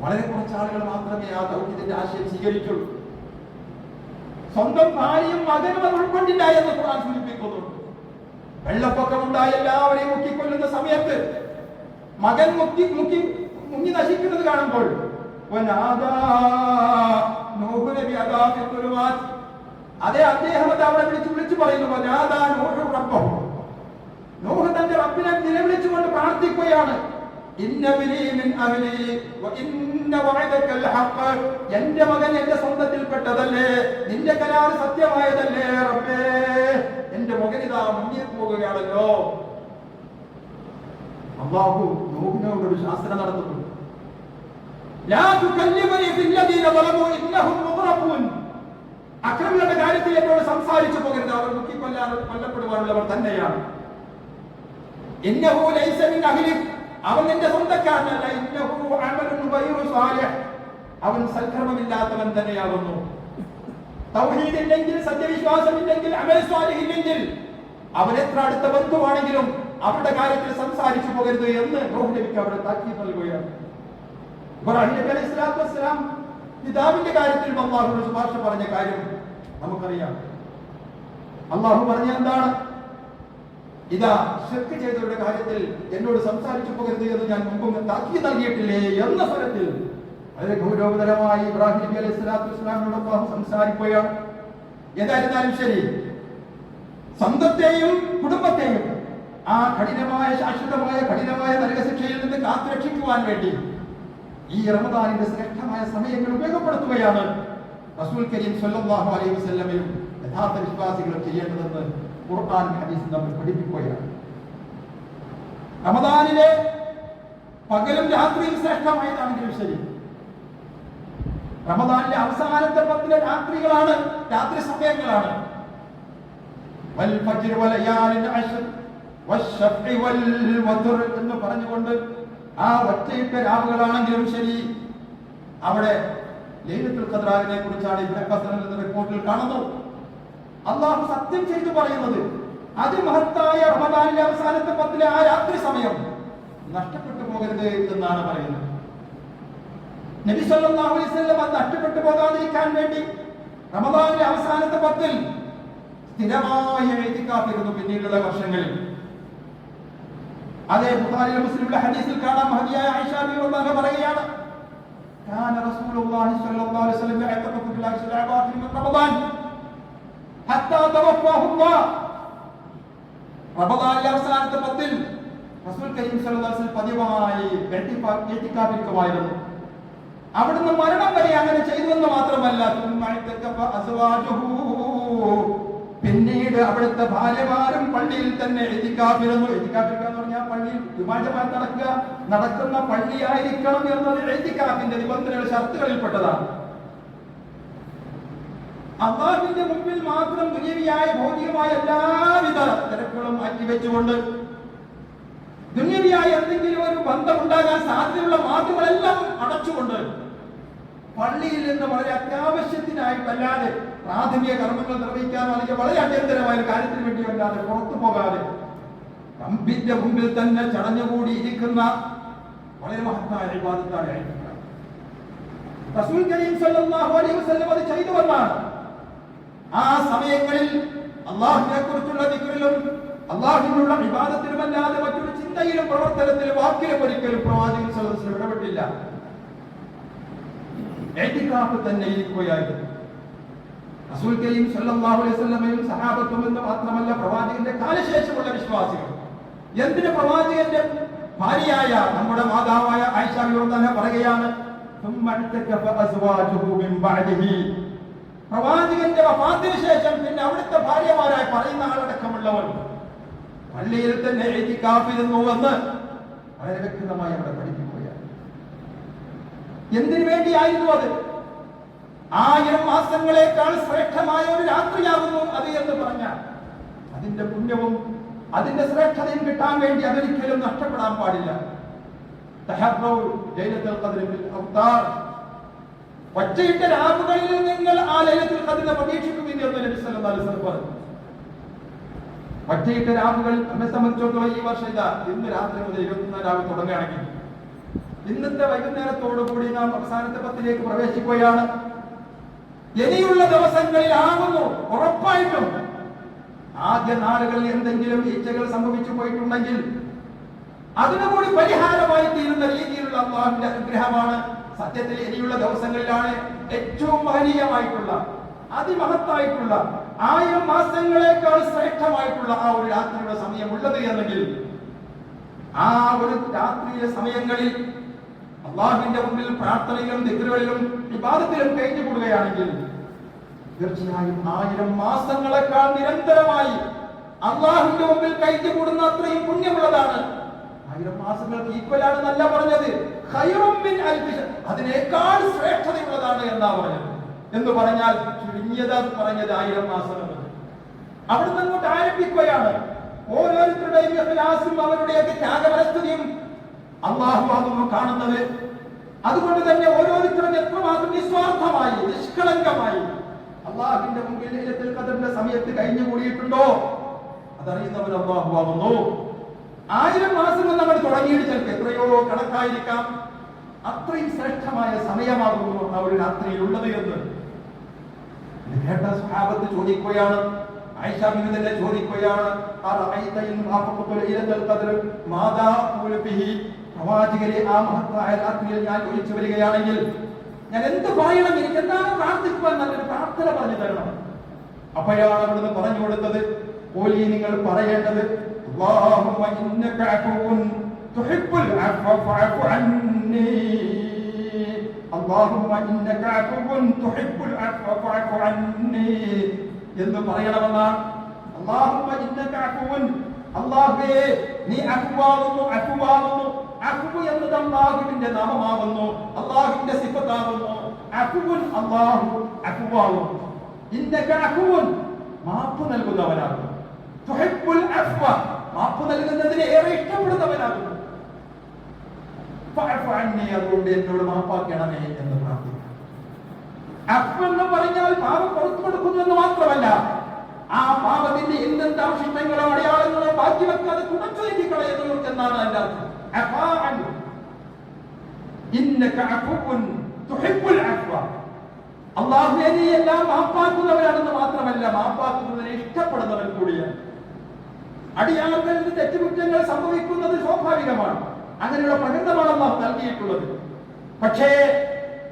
വളരെ കുറച്ച് ആളുകൾ മാത്രമേ ആ തൗഹീദിന്റെ ആശയം സ്വീകരിച്ചുള്ളൂ. സ്വന്തം ഭാര്യയും മകനും അത് ഉൾക്കൊണ്ടില്ല എന്ന് ഖുർആൻ സൂചിപ്പിക്കുന്നുണ്ട്. വെള്ളപ്പൊക്കം ഉണ്ടായി എല്ലാവരെയും മുക്കിക്കൊല്ലുന്ന സമയത്ത് മകൻ മുങ്ങി നശിക്കുന്നത് കാണുമ്പോൾ അതേ അദ്ദേഹം അത് അവിടെ വിളിച്ചു പറയുന്നു, നൂഹ് തന്റെ റബ്ബിനെ നിലവിളിച്ചുകൊണ്ട് പ്രാർത്ഥിക്കുകയാണ്, എന്റെ മകൻ എന്റെ സ്വന്തത്തിൽപ്പെട്ടതല്ലേ, നിന്റെ കരാർ സത്യമായതല്ലേ റബ്ബേ, എന്റെ മകൻ ഇതാ മുങ്ങിൽ പോകുകയാണല്ലോ. അല്ലാഹു നൂഹിനോട് ഒരു ശാസ്ത്രം നടത്തുന്നു. അക്രമികളുടെ കാര്യത്തിൽ എന്നോട് സംസാരിച്ചു പോകരുത്, അവർ കൊല്ലപ്പെടുവാനുള്ളവർ തന്നെയാണ്. അവൻ നിന്റെ സ്വന്തക്കാരനല്ല, അവൻ സൽക്കർമ്മമില്ലാത്തവൻ തന്നെയാകുന്നു. തൗഹീദില്ലെങ്കിൽ, സത്യവിശ്വാസമില്ലെങ്കിൽ, അമൽ സ്വാലിഹ് ഇല്ലെങ്കിൽ അവൻ എത്ര അടുത്ത ബന്ധുവാണെങ്കിലും അവരുടെ കാര്യത്തിൽ സംസാരിച്ചു പോകരുത് എന്ന് നൂഹ് നബിക്ക് അവിടെ താക്കീത് നൽകുകയാണ്. ഇബ്രാഹിം നബി അലൈഹി സ്വലാത്തു വസ്സലാം പിതാവിന്റെ കാര്യത്തിൽ അല്ലാഹുവിന്റെ ശുപാർശ പറഞ്ഞ കാര്യം നമുക്കറിയാം. അല്ലാഹു പറഞ്ഞ എന്താണ്? ഇതാ ശിർക്ക് ചെയ്തവരുടെ കാര്യത്തിൽ എന്നോട് സംസാരിച്ചു പോകരുത് എന്ന് ഞാൻ മുമ്പ് താക്കീത് നൽകിയിട്ടില്ലേ എന്ന സ്വരത്തിൽ വളരെ ഗൗരവതരമായി ഇബ്രാഹിം നബി അലൈഹി സ്വലാത്തു വസ്സലാമിനോട് അല്ലാഹു സംസാരിക്കുകയാണ്. ഏതായിരുന്നാലും ശരി, സ്വന്തത്തെയും കുടുംബത്തെയും ആ ശാശ്വതമായ കഠിനമായ നരകശിക്ഷയിൽ നിന്ന് കാത്തുരക്ഷിക്കുവാൻ വേണ്ടി ഈ റമദാനിന്റെ ശ്രേഷ്ഠമായ സമയങ്ങൾ ഉപയോഗപ്പെടുത്തുകയാണ് റസൂൽ കരീം സ്വല്ലല്ലാഹു അലൈഹി വസല്ലമയും യഥാർത്ഥ വിശ്വാസികളും ചെയ്യേണ്ടതെന്ന് ഖുർആൻ ഹദീസ് നമ്മെ പഠിപ്പിക്കുകയാണ്. റമദാനിലെ പകലും രാത്രിയും ശ്രേഷ്ഠമായതാണെങ്കിലും ശരി, റമദാനിലെ അവസാനത്തെ 10 രാത്രികളാണ്, രാത്രി സമയങ്ങളാണ്. വൽ ഫജ്ർ വലയാലിൻ അശ്ർ വശഫഇ വൽ വത്ർ എന്ന് പറഞ്ഞുകൊണ്ട് ആ ഒറ്റയിട്ട രാവുകളാണെങ്കിലും ശരി, അവിടെ ലൈലത്തുൽ ഖദ്റിനെ കുറിച്ചാണ് ഇബ്നു അബ്ബാസ് എന്ന റിപ്പോർട്ടിൽ കാണുന്നു. അല്ലാഹു സത്യം ചെയ്തു പറയുന്നത് അതിമഹത്തായ റമദാനിലെ അവസാനത്തെ 10 ആ രാത്രി സമയം നഷ്ടപ്പെട്ടു പോകരുത് എന്നാണ് പറയുന്നത്. നബി സല്ലല്ലാഹു അലൈഹി വസല്ലം അത് നഷ്ടപ്പെട്ടു പോകാതിരിക്കാൻ വേണ്ടി റമദാനിലെ അവസാനത്തെ 10 സ്ഥിരമായ ഇഅ്തികാഫിരുന്നു പിന്നീടുള്ള വർഷങ്ങളിൽ. അതേ ബുഖാരിയിലെ മുസ്ലിമിലെ ഹദീസിൽ കാണാം, മഹദിയായ ആയിഷ റളിയല്ലാഹു അൻഹ പറയുകയാണ്, കാന റസൂലുള്ളാഹി സ്വല്ലല്ലാഹു അലൈഹി വസല്ലം യഅതഖു ഫിൽ അശ്ർ അൽ-അവാഖിർ മിൻ റമദാൻ ഹത്താ തവഫാഹു അല്ലാഹ്. റമദാനിലെ അവസാനത്തെ 10 റസൂൽ കരീം സ്വല്ലല്ലാഹു അലൈഹി വസല്ലം പതിവായി ഇഅ്തികാഫിരിക്കുമായിരുന്നു. അവിടുന്ന് മരണം വരെ അങ്ങനെ ചെയ്തുവെന്ന് മാത്രമല്ല, പിന്നീട് അവിടുത്തെ ഭാര്യമാരും പള്ളിയിൽ തന്നെ ഇഅ്തികാഫിരുന്നു. ഇഅ്തികാഫിരിക്കുക എന്ന് പറഞ്ഞാൽ പള്ളിയിൽ ജുമാഅത്ത് നടക്കുന്ന പള്ളിയായിരിക്കണം എന്നത് ഇഅ്തികാഫിന്റെ നിബന്ധനകൾ, ഷർത്തുകളിൽപ്പെട്ടതാണ്. അല്ലാഹുവിന്റെ മുമ്പിൽ മാത്രം ദുനിയവിയായ ഭൗതികമായ എല്ലാവിധ തിരക്കുകളും മാറ്റിവെച്ചുകൊണ്ട് ദുനിയവിയായ എന്തെങ്കിലും ഒരു ബന്ധമുണ്ടാകാൻ സാധ്യതയുള്ള മാർഗങ്ങളെല്ലാം അടച്ചുകൊണ്ട് പള്ളിയിൽ നിന്ന് വളരെ അത്യാവശ്യത്തിനായിട്ടല്ലാതെ പ്രാഥമിക കർമ്മങ്ങൾ നിർവഹിക്കാനോ അല്ലെങ്കിൽ വളരെ അടിയന്തരമായ കാര്യത്തിന് വേണ്ടിയോ അല്ലാതെ പുറത്തു പോകാതെ റബ്ബിന്റെ മുമ്പിൽ തന്നെ ചടഞ്ഞുകൂടി ഇരിക്കുന്ന വളരെ മഹത്തായ ഇബാദത്താണ് ഇഅ്തികാഫ്. റസൂൽ കരീം സ്വല്ലല്ലാഹു അലൈഹി വസല്ലം അത് ചെയ്തുവെന്നാണ്. ആ സമയങ്ങളിൽ അല്ലാഹുവിനെ കുറിച്ചുള്ള ദിക്റിലും അല്ലാഹുവിനുള്ള ഇബാദത്തിലുമല്ലാതെ മറ്റൊരു ചിന്തയിലും പ്രവർത്തനത്തിലും വാക്കിലും ഒരിക്കലും പ്രവാചകൻ സ്വല്ലല്ലാഹു അലൈഹി വസല്ലം ഇടപെട്ടില്ല. ഇഅ്തികാഫ് തന്നെ ഇരിക്കുകയായിരുന്നു. റസൂൽ കരീം സ്വല്ലല്ലാഹു അലൈഹി വസല്ലമയും സഹാബത്തും എന്ന് മാത്രമല്ല, പ്രവാചകന്റെ കാലശേഷമുള്ള വിശ്വാസികൾ, എന്തിന് പ്രവാചകന്റെ ഭാര്യയായ നമ്മുടെ മാതാവായ ആയിഷ റളിയല്ലാഹു അൻഹ പറയുകയാണ്, പ്രവാചകന്റെ വഫാത്തിന് ശേഷം പിന്നെ അവിടുത്തെ ഭാര്യമാരായി പറയുന്ന ആളടക്കമുള്ളവർ പള്ളിയിൽ തന്നെ ഇഅ്തികാഫിരുന്നു എന്ന് വളരെ വ്യക്തമായി അവിടെ പഠിപ്പിക്കുകയാണ്. എന്തിനു വേണ്ടിയായിരുന്നു അത്? 1000 മാസങ്ങളെക്കാൾ ശ്രേഷ്ഠമായ ഒരു രാത്രിയാകുന്നു അത് എന്ന് പറഞ്ഞാൽ അതിന്റെ പുണ്യവും അതിന്റെ ശ്രേഷ്ഠതയും കിട്ടാൻ വേണ്ടി അതൊരിക്കലും നഷ്ടപ്പെടാൻ പാടില്ല. ഒറ്റയിട്ട രാവുകളിൽ നിങ്ങൾ ആ ലൈലത്തുൽ ഖദ്റിനെ പ്രതീക്ഷിക്കുമെന്ന് നബി സല്ലല്ലാഹു അലൈഹി വസല്ലം പറഞ്ഞു. ഒറ്റയിട്ട രാവുകൾ നമ്മെ സംബന്ധിച്ചിടത്തോളം ഈ വർഷം ഇന്ന് രാത്രി മുതൽ 24 രാവ് തുടങ്ങുകയാണെങ്കിൽ ഇന്നത്തെ വൈകുന്നേരത്തോടുകൂടി നാം അവസാനത്തെ 10ലേക്ക് പ്രവേശിക്കുകയാണ്. ഇനിയുള്ള ദിവസങ്ങളിലാകുന്നു ഉറപ്പായിട്ടും ആദ്യ നാളുകളിൽ എന്തെങ്കിലും വീഴ്ചകൾ സംഭവിച്ചു പോയിട്ടുണ്ടെങ്കിൽ അതിനുകൂടി പരിഹാരമായി തീരുന്ന രീതിയിലുള്ള അല്ലാഹുവിന്റെ അനുഗ്രഹമാണ്. സത്യത്തിൽ ഇനിയുള്ള ദിവസങ്ങളിലാണ് ഏറ്റവും മഹനീയമായിട്ടുള്ള അതിമഹത്തായിട്ടുള്ള 1000 മാസങ്ങളെക്കാൾ ശ്രേഷ്ഠമായിട്ടുള്ള ആ ഒരു രാത്രിയുടെ സമയമുള്ളത് എന്നെങ്കിൽ ആ ഒരു രാത്രിയിലെ സമയങ്ങളിൽ അല്ലാഹുവിന്റെ മുമ്പിൽ പ്രാർത്ഥനയിലും ദിക്റുകളിലും ഇബാദത്തിലും കഴിഞ്ഞു കൂടുകയാണെങ്കിൽ തീർച്ചയായും 1000 മാസങ്ങളെക്കാൾ നിരന്തരമായി അല്ലാഹുവിന്റെ മുമ്പിൽ കഴിഞ്ഞു കൂടുന്ന അത്രയും പുണ്യമുള്ളതാണ്. 1000 മാസങ്ങൾക്ക് ഈക്വലാണ് എന്നല്ല പറഞ്ഞത്, ഖൈറും മിൻ അൽഫി ശഹർ, അതിനേക്കാൾ ശ്രേഷ്ഠതയുള്ളതാണ് എന്നാ പറഞ്ഞത്. എന്ന് പറഞ്ഞാൽ ചുരുങ്ങിയത് പറഞ്ഞത് 1000 മാസം എന്നത്. അവിടുന്ന് അങ്ങോട്ട് ആരംഭിക്കുകയാണ്. ഓരോരുത്തരുടെയും ഇഖ്ലാസും അവരുടെയൊക്കെ ത്യാഗപരസ്ഥിതിയും അല്ലാഹു ആകുന്നു കാണുന്നത്. അതുകൊണ്ട് തന്നെ ഓരോരുത്തരും എത്രമാത്രം നിസ്വാർത്ഥമായി നിഷ്കളങ്കമായി അല്ലാഹുവിന്റെ മുമ്പിൽ ലൈലത്തുൽ ഖദ്റിന്റെ സമയത്ത് കഴിഞ്ഞു കൂടിയിട്ടുണ്ടോ അതറിയുന്നവൻ അല്ലാഹു ആകുന്നു. 1000 മാസങ്ങൾ നമ്മൾ തുടങ്ങിയിട്ട് ചിലപ്പോൾ എത്രയോ കണക്കായിരിക്കാം. അത്രയും ശ്രേഷ്ഠമായ സമയമാകുന്നു ആ ഒരു രാത്രിയിലുള്ളത് എന്ന് കേട്ട സ്വഹാബത്ത് ചോദിക്കുകയാണ്. ആയിഷ ബിബി തന്നെ ചോദിക്കുകയാണ്, പ്രവാചകരെ ആ മഹത്തായ രാത്രിയിൽ ഞാൻ ഒഴിച്ചു വരികയാണെങ്കിൽ ഞാൻ എന്ത് പറയണം, എനിക്ക് എന്താണ് പ്രാർത്ഥിക്കുവാൻ നല്ലൊരു പ്രാർത്ഥന പറഞ്ഞു തരണം. അപ്പോഴാണ് അവിടുന്ന് പറഞ്ഞു കൊടുത്തത്, ഓലി നിങ്ങൾ പറയേണ്ടത് അല്ലാഹുമ്മ ഇന്നക അഫുവ്വുൻ തുഹിബ്ബുൽ അഫ്വ ഫഅഫു അന്നി, അല്ലാഹുമ്മ ഇന്നക അഫുവ്വുൻ തുഹിബ്ബുൽ അഫ്വ ഫഅഫു അന്നി എന്ന് പറയണമെന്നാണ്. അല്ലാഹുമ്മ ഇന്നക അഫുവ്വുൻ, അല്ലാഹുവേ നീ അഫ്വാകുന്നു, അഫ്വാകുന്നു. അഫ്വു എന്നത് അല്ലാഹുവിന്റെ നാമമാകുന്നു, അല്ലാഹുവിന്റെ സിഫത്താകുന്നു. അഫ്വുൻ അല്ലാഹു അഫ്വാകുന്നു. ഇന്നക അഫുവ്വുൻ മാപ്പ് നൽകുന്നവനാകുന്നു. തുഹിബ്ബുൽ അഫ്വ മാപ്പ് നൽകുന്നതിനെ ഏറെ ഇഷ്ടപ്പെടുന്നവനാകുന്നു. ഫഅഫു അന്നി, അതുകൊണ്ട് എന്നോട് മാപ്പാക്കണമേ എന്ന് പ്രാർത്ഥിക്കുന്നു. അഫ്വ് എന്ന് പറഞ്ഞാൽ പാപം പുറത്തു കൊടുക്കുന്നു എന്ന് മാത്രമല്ല, ആ പാപത്തിന്റെ എന്തെന്ത് അവശിഷ്ടങ്ങളോ അടയാളങ്ങളോ ബാക്കി വെക്കാതെ തുടച്ചു നീക്കിക്കളയുന്നു എന്നാണ് അതിന്റെ അർത്ഥം. അല്ലാഹുവേ നീ എല്ലാം മാപ്പാക്കുന്നവരാണെന്ന് മാത്രമല്ല മാപ്പാക്കുന്നതിനെ ഇഷ്ടപ്പെടുന്നവൻ കൂടിയാണ്. അടിയാറുകളിൽ തെറ്റുകുറ്റങ്ങൾ സംഭവിക്കുന്നത് സ്വാഭാവികമാണ്, അങ്ങനെയുള്ള പ്രകൃതമാണ് അല്ലാഹു നൽകിയിട്ടുള്ളത്. പക്ഷേ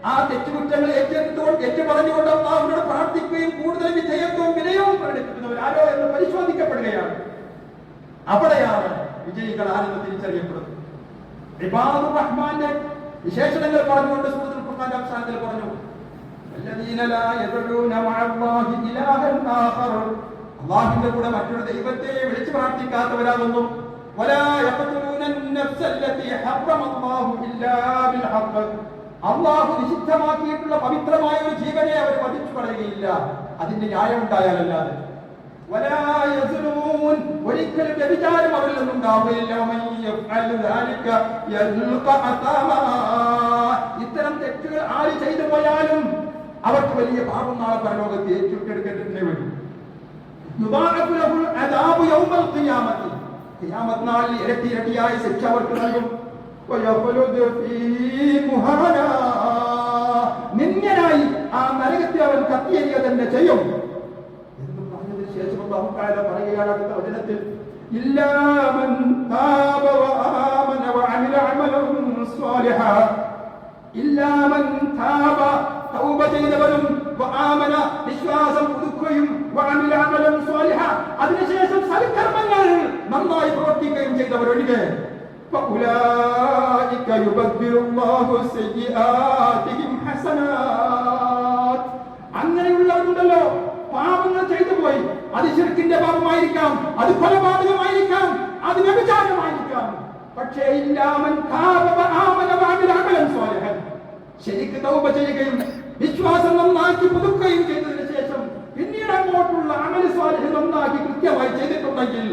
ആ തെറ്റുകുറ്റങ്ങൾ ഏറ്റുപറഞ്ഞുകൊണ്ട് അല്ലാഹുവിനോട് പ്രാർത്ഥിക്കുകയും കൂടുതൽ വിധേയത്വവും വിനയവും പ്രകടിപ്പിക്കുന്നവർ ആരോ എന്ന് പരിശോധിക്കപ്പെടുകയാണ്. അവിടെയാണ് വിജയികൾ ആരെന്ന് തിരിച്ചറിയപ്പെടുന്നത്. ഇബാദുർ റഹ്മാന്റെ വിശേഷണങ്ങൾ പറഞ്ഞുകൊണ്ട് സൂറത്തുൽ ഖുർആന്റെ അവസാനത്തിൽ പറഞ്ഞു, വല്ലദീന ലാ യദഊന മഅല്ലാഹി ഇലാഹൻ ആഖർ, അല്ലാഹുവിന്റെ കൂടെ മറ്റൊരു ദൈവത്തെ വിളിച്ചു പ്രാർത്ഥിക്കാത്തവരാകുന്നു. വലാ യഖ്തുലൂന അൻ-നഫ്സല്ലതി ഹറമല്ലാഹു ഇല്ലാ ബിൽ ഹഖ്, അല്ലാഹു നിഷിദ്ധമാക്കിയിട്ടുള്ള പവിത്രമായ ഒരു ജീവനെ അവർ വധിച്ചു കളയുകയില്ല അതിന്റെ ന്യായം ഉണ്ടായാലല്ലാതെ. വലാ യസ്ലൂൻ, ഒരിക്കലും വ്യഭിചാരം അവരിൽ നിന്നുണ്ടാവുകയില്ല. ഇത്തരം തെറ്റുകൾ ആര് ചെയ്തു പോയാലും അവർക്ക് വലിയ പാപം നാളെ പരലോകത്ത് ഏറ്റെടുക്കേണ്ടി വരും. ഖിയാമത്ത് നാളിൽ ഇരട്ടി ഇരട്ടിയായി ശിക്ഷ അവർക്ക് നൽകും. നിന്യനായി ആ നരകത്തെ അവൻ കത്തിയെറിയ തന്നെ ചെയ്യും എന്ന് പറഞ്ഞതിന് ശേഷം അല്ലാഹു തആല പറയുകയാണ് അടുത്ത വചനത്തിൽ, ഇല്ലാ മൻ താബ വആമന വഅമില അമലൻ സ്വാലിഹാ, ഇല്ലാ മൻ താബ തൗബ ചെയ്തവരും വആമന വിശ്വാസം പുതുക്കുകയും വഅമില അമലൻ സ്വാലിഹാ അതിനുശേഷം സൽക്കർമ്മങ്ങൾ നന്നായി പ്രവർത്തിക്കുകയും ചെയ്തവരൊഴികെ فأولئك يبدل الله سيئاتهم حسنات, അങ്ങനെയുള്ളവരും പാപങ്ങളുണ്ടല്ലോ, പാപങ്ങൾ ചെയ്തു പോയി. അത് ശിർക്കിന്റെ പാപമായിരിക്കാം, അത് കൊലപാതകമായിരിക്കാം, അത് വ്യഭിചാരമായിരിക്കാം. പക്ഷേ ശരിക്ക് തൗബ ചെയ്യുകയും വിശ്വാസം നന്നാക്കി പുതുക്കുകയും ചെയ്തതിനു ശേഷം പിന്നീട് അങ്ങോട്ടുള്ള അമൽ സ്വാലിഹ് നന്നാക്കി കൃത്യമായി ചെയ്തിട്ടുണ്ടെങ്കിൽ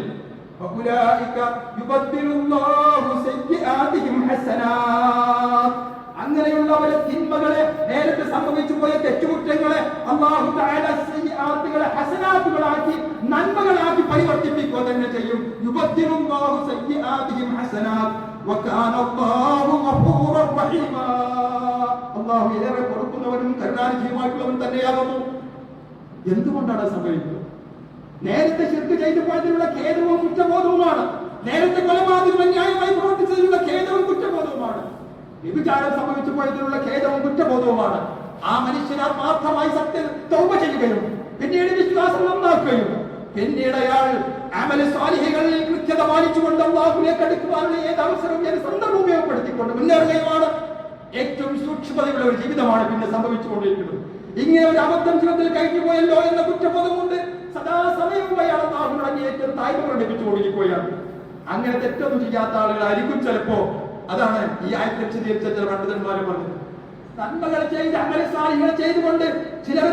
അങ്ങനെയുള്ളവരെ തിന്മകളെ, നേരത്തെ സംഭവിച്ചു പോയ തെറ്റുകുറ്റങ്ങളെ അല്ലാഹു തആല സയ്യിആത്തുകളെ ഹസനാത്തുകളാക്കി നന്മകളാക്കി പരിവർത്തിപ്പിക്കുക തന്നെ ചെയ്യും. യുബദ്ദിലുല്ലാഹു സയ്യിആതിഹിം ഹസനാത്ത് വകാന അല്ലാഹു ഗഫൂറർ റഹീമാ. അല്ലാഹു ഏറെ പൊറുക്കുന്നവനും കരുണാനിധിയുമായിട്ടുള്ളവൻ തന്നെയാകുന്നു. എന്തുകൊണ്ടാണ് സംഭവിക്കുന്നത്? നേരത്തെ ശിർക്ക് ചെയ്തു പോയതിനുള്ള ഖേദവും കുറ്റബോധവുമാണ്. നേരത്തെ കൊലപാതകം ന്യായമായി പ്രവർത്തിച്ചതിനുള്ള ഖേദവും കുറ്റബോധവുമാണ്. വ്യഭിചാരം സംഭവിച്ചു പോയതിനുള്ള ഖേദവും കുറ്റബോധവുമാണ്. ആ മനുഷ്യൻ ആത്മാർത്ഥമായി സത്യം തൗബ ചെയ്യുകയും പിന്നീട് വിശ്വാസം നന്നാക്കുകയും പിന്നീട് അയാൾ അമൽ സ്വാലിഹുകളിൽ കൃത്യത പാലിച്ചുകൊണ്ട് അല്ലാഹുവിലേക്ക് അടുക്കുവാനുള്ള ഏത് അവസരവും സന്ദർഭം ഉപയോഗപ്പെടുത്തിക്കൊണ്ട് മുന്നേറുകയുമാണ്. ഏറ്റവും സൂക്ഷ്മതയുള്ള ഒരു ജീവിതമാണ് പിന്നെ സംഭവിച്ചുകൊണ്ടിരിക്കുന്നത്. ഇങ്ങനെ ഒരു അബദ്ധം ജീവിതത്തിൽ കഴിഞ്ഞു പോയല്ലോ എന്ന കുറ്റബോധം കൊണ്ട് സദാസമയവും അയാൾ അല്ലാഹുവിനോട് അങ്ങേയറ്റം താഴ്മ പ്രകടിപ്പിച്ചുകൊണ്ടിരിക്കുകയാണ്. അങ്ങനെ തെറ്റൊന്നും ചെയ്യാത്ത ആളുകളായിരിക്കും ചിലപ്പോ. അതാണ് ഈ ആയത്തിൽ വിശദീകരിച്ച ചില പണ്ഡിതന്മാരും പറഞ്ഞത്. നന്മകൾ ചെയ്ത് അമൽ സ്വാലിഹുകൾ ചെയ്തുകൊണ്ട് ചിലർ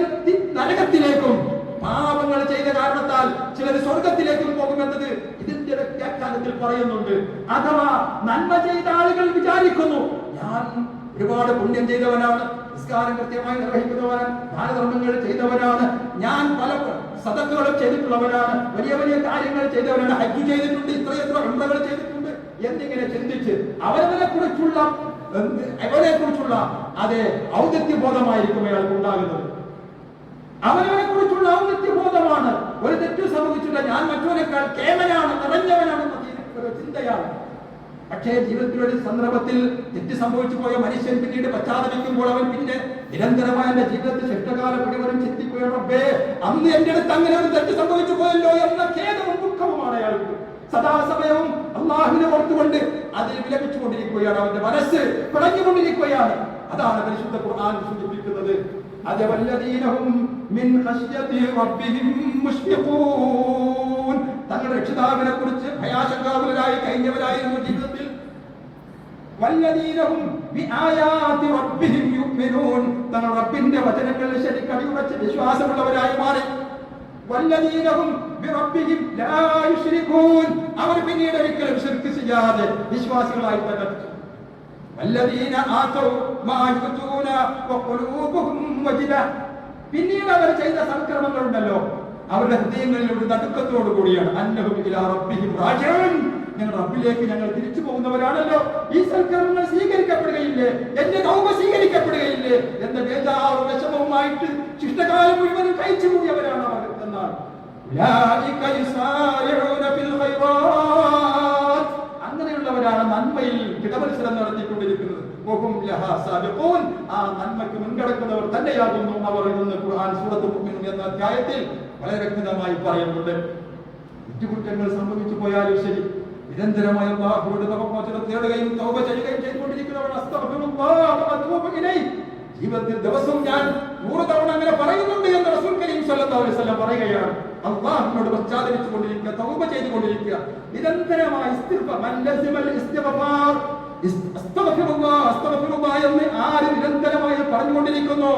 നരകത്തിലേക്കും പാപങ്ങൾ ചെയ്ത കാരണത്താൽ ചിലർ സ്വർഗത്തിലേക്കും പോകുമെന്നത് ഇതിന്റെ വ്യാഖ്യാനത്തിൽ പറയുന്നുണ്ട്. അഥവാ നന്മ ചെയ്ത ആളുകൾ വിചാരിക്കുന്നു, ഞാൻ ഒരുപാട് പുണ്യം ചെയ്തവനാണ്, നിസ്കാരം കൃത്യമായി നിർവഹിക്കുന്നവനാണ്, ദാനധർമ്മങ്ങൾ ചെയ്തവനാണ്, ഞാൻ പല സദഖകളും ചെയ്തിട്ടുള്ളവനാണ്, വലിയ വലിയ കാര്യങ്ങൾ ചെയ്തവനാണ്, ഹജ്ജ് ചെയ്തിട്ടുണ്ട്, ഇത്രയെത്ര ഉംറകൾ ചെയ്തിട്ടുണ്ട് എന്നിങ്ങനെ ചിന്തിച്ച് അവനെ കുറിച്ചുള്ള അതേ ഔദത്യബോധമായിരിക്കും അയാൾക്ക് ഉണ്ടാകുന്നത്. അവനവനെ കുറിച്ചുള്ള ഔദത്യബോധമാണ്. ഒരു തെറ്റു സംഭവിച്ചില്ല, ഞാൻ മറ്റവനേക്കാൾ കേമനാണ്, നിറഞ്ഞവനാണെന്ന ചിന്തയാണ്. പക്ഷേ ജീവിതത്തിലൊരു സന്ദർഭത്തിൽ തെറ്റ് സംഭവിച്ചു പോയ മനുഷ്യൻ പിന്നീട് പശ്ചാത്തപിക്കുമ്പോൾ അവൻ പിന്നെ നിരന്തരമായ എന്റെ ജീവിതത്തിൽ ശിഷ്ടകാല പിടിവരും ചിന്തിക്കുകയാണ്, റബ്ബേ അന്ന് എന്റെ അടുത്ത് അങ്ങനെ ഒരു തെറ്റ് സംഭവിച്ചു പോയല്ലോ എന്ന ഖേദവും ദുഃഖവുമാണ് അയാൾക്ക്. സദാസമയവും അല്ലാഹുവിനെ ഓർത്തുകൊണ്ട് അതിൽ വിലപിച്ചുകൊണ്ടിരിക്കുകയാണ്, അവന്റെ മനസ്സ് പിടഞ്ഞുകൊണ്ടിരിക്കുകയാണ്. അതാണ് പരിശുദ്ധ ഖുർആൻ സൂചിപ്പിക്കുന്നത്. തങ്ങളുടെ രക്ഷിതാവിനെ കുറിച്ച് ഭയാശങ്കാകുലരായി കഴിഞ്ഞവരായിരുന്നു ജീവിതത്തിൽ. തങ്ങളുടെ റബ്ബിന്റെ വചനങ്ങളിൽ ശരിക്കും അടിയുറച്ച് വിശ്വാസമുള്ളവരായി മാറി. അവർ പിന്നീട് ഒരിക്കലും ശിർക്ക് ചെയ്യാതെ വിശ്വാസികളായി പ്രകടിച്ചു. പിന്നീട് അവർ ചെയ്ത സംക്രമങ്ങൾ ഉണ്ടല്ലോ, അവരുടെ ഹൃദയങ്ങളിൽ ഒരു നടുക്കത്തോടു കൂടിയാണ്. അന്നഹും ഇലാ റബ്ബിഹിം റാജിഊൻ, ഞങ്ങൾ റബ്ബിലേക്ക് ഞങ്ങൾ തിരിച്ചു പോകുന്നവരാണല്ലോ, ഈ സൽക്കർമ്മങ്ങൾ സ്വീകരിക്കപ്പെടുകയില്ലേ, എന്റെ തൗബ സ്വീകരിക്കപ്പെടുകയില്ലേ എന്ന ബേജാറും വിഷമവുമായിട്ട് ശിഷ്ടകാലം മുഴുവനും കഴിച്ചു കൂടിയവരാണ് അവർ എന്നാണ്. അങ്ങനെയുള്ളവരാണ് നന്മയിൽ കിടമത്സരം നടത്തിക്കൊണ്ടിരിക്കുന്നത്. ആ നന്മയ്ക്ക് മുൻകടക്കുന്നവർ തന്നെയാകുന്നു അവർ എന്ന് ഖുർആൻ സൂറത്ത് മുഅ്മിനൂൻ എന്ന അധ്യായത്തിൽ വളരെ വ്യക്തമായി പറയുന്നുണ്ട്. കുറ്റങ്ങൾ സംഭവിച്ചു പോയാലും ശരി, നിരന്തരമായി അല്ലാഹുവിന്റെ തൗബ തേടുകയും തൗബ ചെയ്യുകയും ചെയ്തുകൊണ്ടിരിക്കുന്നവർ ജീവിതത്തിൽ ദിവസവും ഞാൻ 100 തവണ അങ്ങനെ പറയുന്നുണ്ട് എന്ന് റസൂൽ കരീം സ്വല്ലല്ലാഹു അലൈഹി വസല്ലം പറയുകയാണ്. അല്ലാഹുവിനോട് പശ്ചാത്തപിച്ചു കൊണ്ടിരിക്കുക, തൗബ ചെയ്തുകൊണ്ടിരിക്കുക, നിരന്തരമായി എന്ന് ആര് നിരന്തരമായി പറഞ്ഞുകൊണ്ടിരിക്കുന്നു,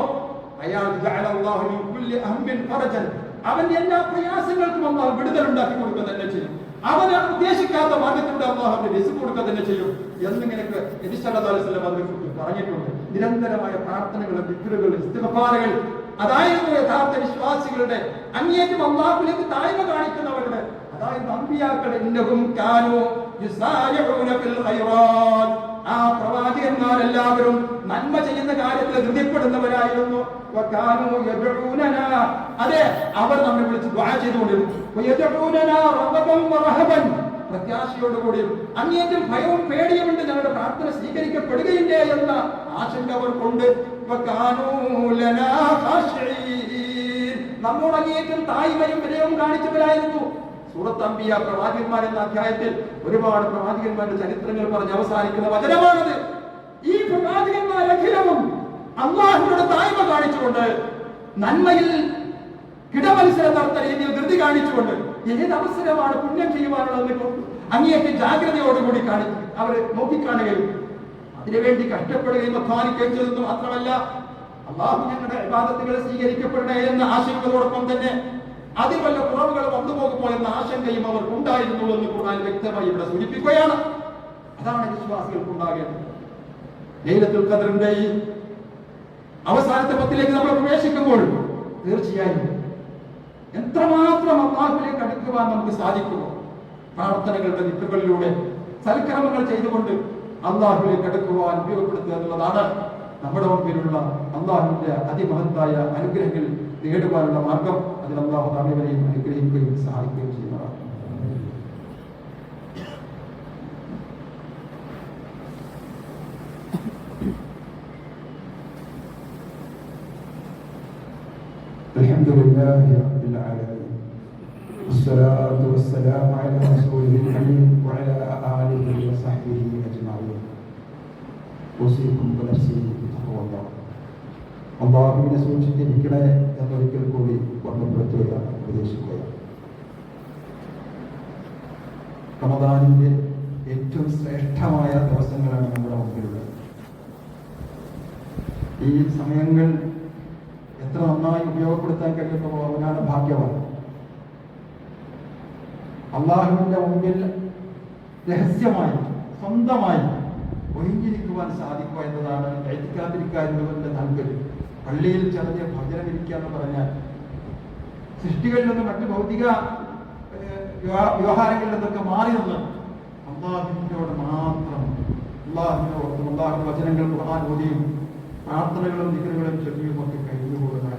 അവന്റെ എല്ലാ പ്രയാസങ്ങൾക്കും അല്ലാഹു വിടുതലുണ്ടാക്കി കൊടുക്കുക തന്നെ ചെയ്യും. അവന് ഉദ്ദേശിക്കാത്ത മാർഗത്തിലൂടെ അല്ലാഹു അവന് റിസ്ക് കൊടുക്കുക തന്നെ ചെയ്യും എന്നിങ്ങനെയൊക്കെ നബി സല്ലല്ലാഹു അലൈഹി വസല്ലം അതിനെക്കുറിച്ച് പറഞ്ഞിട്ടുണ്ട്. നിരന്തരമായ പ്രാർത്ഥനകളും ദിക്റുകളും ഇസ്തിഗ്ഫാറുകൾ, അതായിരുന്നു യഥാർത്ഥ വിശ്വാസികളുടെ, അങ്ങേയറ്റം അല്ലാഹുവിലേക്ക് താഴ്മ കാണിക്കുന്നവരുടെ, അതായത് അമ്പിയാക്കളുടെ ഇന്നഹും കാനൂ യുസാരിഊന ഫിൽ ഖൈറാത്ത്, ആ പ്രവാചകന്മാരെല്ലാവരും നന്മ ചെയ്യുന്ന കാര്യത്തിൽ ധൃതിപ്പെടുന്നവരായിരുന്നു. വകാനൂ യദ്ഊനനാ, അതെ അവർ നമ്മെ വിളിച്ച് ദുആ ചെയ്തുകൊണ്ടിരുന്നു. വയദ്ഊനനാ റബ്ബൻ വറഹബൻ, പ്രത്യാശയോടുകൂടിയും അങ്ങേയറ്റം ഭയവും പേടിയുമുണ്ട് ഞങ്ങളുടെ പ്രാർത്ഥന സ്വീകരിക്കപ്പെടുകയില്ലേ എന്ന ആശങ്ക അവർക്കുണ്ട്. നമ്മോട് അങ്ങേയറ്റം താഴ്മയും വിനയവും കാണിച്ചവരായിരുന്നു. സൂറത്ത് അംബിയ പ്രവാചകന്മാർ എന്ന അധ്യായത്തിൽ ഒരുപാട് പ്രവാചകന്മാരുടെ ചരിത്രങ്ങൾ പറഞ്ഞ് അവസാനിക്കുന്ന വചനമാണത്. ഈ പ്രവാചകന്മാരഖിലവും അല്ലാഹുവിനോട് താഴ്മ കാണിച്ചുകൊണ്ട് നന്മയിൽ കിടമത്സരം നടത്തുന്ന രീതിയിൽ ധൃതി കാണിച്ചുകൊണ്ട് ഏത് അവസരമാണ് പുണ്യം ചെയ്യുവാനുള്ളതെന്ന് അങ്ങേയറ്റം ജാഗ്രതയോടുകൂടി അവർ നോക്കിക്കാണുകയും അതിനുവേണ്ടി കഷ്ടപ്പെടുകയും അധ്വാനിക്കുകയും ചെയ്തെന്ന് മാത്രമല്ല, അള്ളാഹു ഞങ്ങളുടെ ഇബാദത്തുകൾ സ്വീകരിക്കപ്പെടണേ എന്ന ആശങ്കയോടൊപ്പം തന്നെ അതിൽ വല്ല കുറവുകൾ വന്നു പോകുമോ എന്ന ആശങ്കയും അവർക്കുണ്ടായിരുന്നു എന്ന് ഖുർആൻ വ്യക്തമായി ഇവിടെ സൂചിപ്പിക്കുകയാണ്. അതാണ് വിശ്വാസികൾക്കുണ്ടാകേണ്ടത്. ലൈലത്തുൽ ഖദ്റിന്റെ ഈ അവസാനത്തെ 10ലേക്ക് നമ്മൾ പ്രവേശിക്കുമ്പോൾ തീർച്ചയായും എത്രമാത്രം അല്ലാഹുവിലേക്ക് അടുക്കുവാൻ നമുക്ക് സാധിക്കുമോ, പ്രാർത്ഥനകളുടെ ദിക്റുകളിലൂടെ സൽക്കർമ്മങ്ങൾ ചെയ്തുകൊണ്ട് അല്ലാഹുവിലേക്ക് അടുക്കുവാൻ ഉപയോഗപ്പെടുത്തുക എന്നുള്ളതാണ് നമ്മുടെ മുമ്പിലുള്ള അല്ലാഹുവിന്റെ അതിമഹത്തായ അനുഗ്രഹങ്ങൾ നേടുവാനുള്ള മാർഗം. അതിൽ അല്ലാഹു നമ്മെവരെയും അനുഗ്രഹിക്കുകയും സഹായിക്കുകയും ചെയ്യുന്നതാണ്. അൽഹംദുലില്ലാഹി റബ്ബിൽ ആലമീൻ വസ്സലാത്തു വസ്സലാമു അലാ റസൂലിൽ അമീൻ വഅലാ ആലിഹി വസഹ്ബിഹി അജ്മഈൻ. വസീകും ബിനഫ്സി ബിത്തഖ്വല്ലാഹ്. അല്ലാഹുവിനെ സൂക്ഷിച്ചിരിക്കണേ എന്നൊരിക്കൽ കൂടി ഓർമ്മപ്പെടുത്തുകയാണ്, ഉപദേശിക്കുകയാണ്. റമദാനിന്റെ ഏറ്റവും ശ്രേഷ്ഠമായ ദിവസങ്ങളാണ് നമ്മുടെ മുമ്പിലുള്ളത്. ഈ സമയങ്ങൾ എത്ര നന്നായി ഉപയോഗപ്പെടുത്താൻ കഴിയുന്നോ അവനാണ് ഭാഗ്യവാൻ. അള്ളാഹുവിന്റെ മുമ്പിൽ രഹസ്യമായി സ്വന്തമായി ഒഴിഞ്ഞിരിക്കുവാൻ സാധിക്കുക എന്നതാണ് എഴുതിക്കാതിരിക്കാനുള്ളവരുടെ താല്പര്യം. പള്ളിയിൽ ചെറിയ ഭജനം ഇരിക്കുക എന്ന് പറഞ്ഞാൽ സൃഷ്ടികളിൽ നിന്ന് മറ്റു ഭൗതിക വ്യവഹാരങ്ങളിൽ നിന്നൊക്കെ മാറി നിന്ന് അള്ളാഹുവിനോട് മാത്രം അള്ളാഹുവിനോട് അള്ളാഹു വചനങ്ങൾ ഖുർആൻ ഓതിയും പ്രാർത്ഥനകളും ദിക്റുകളും ചൊല്ലിയും ഒക്കെ കഴിഞ്ഞുകൂടുന്ന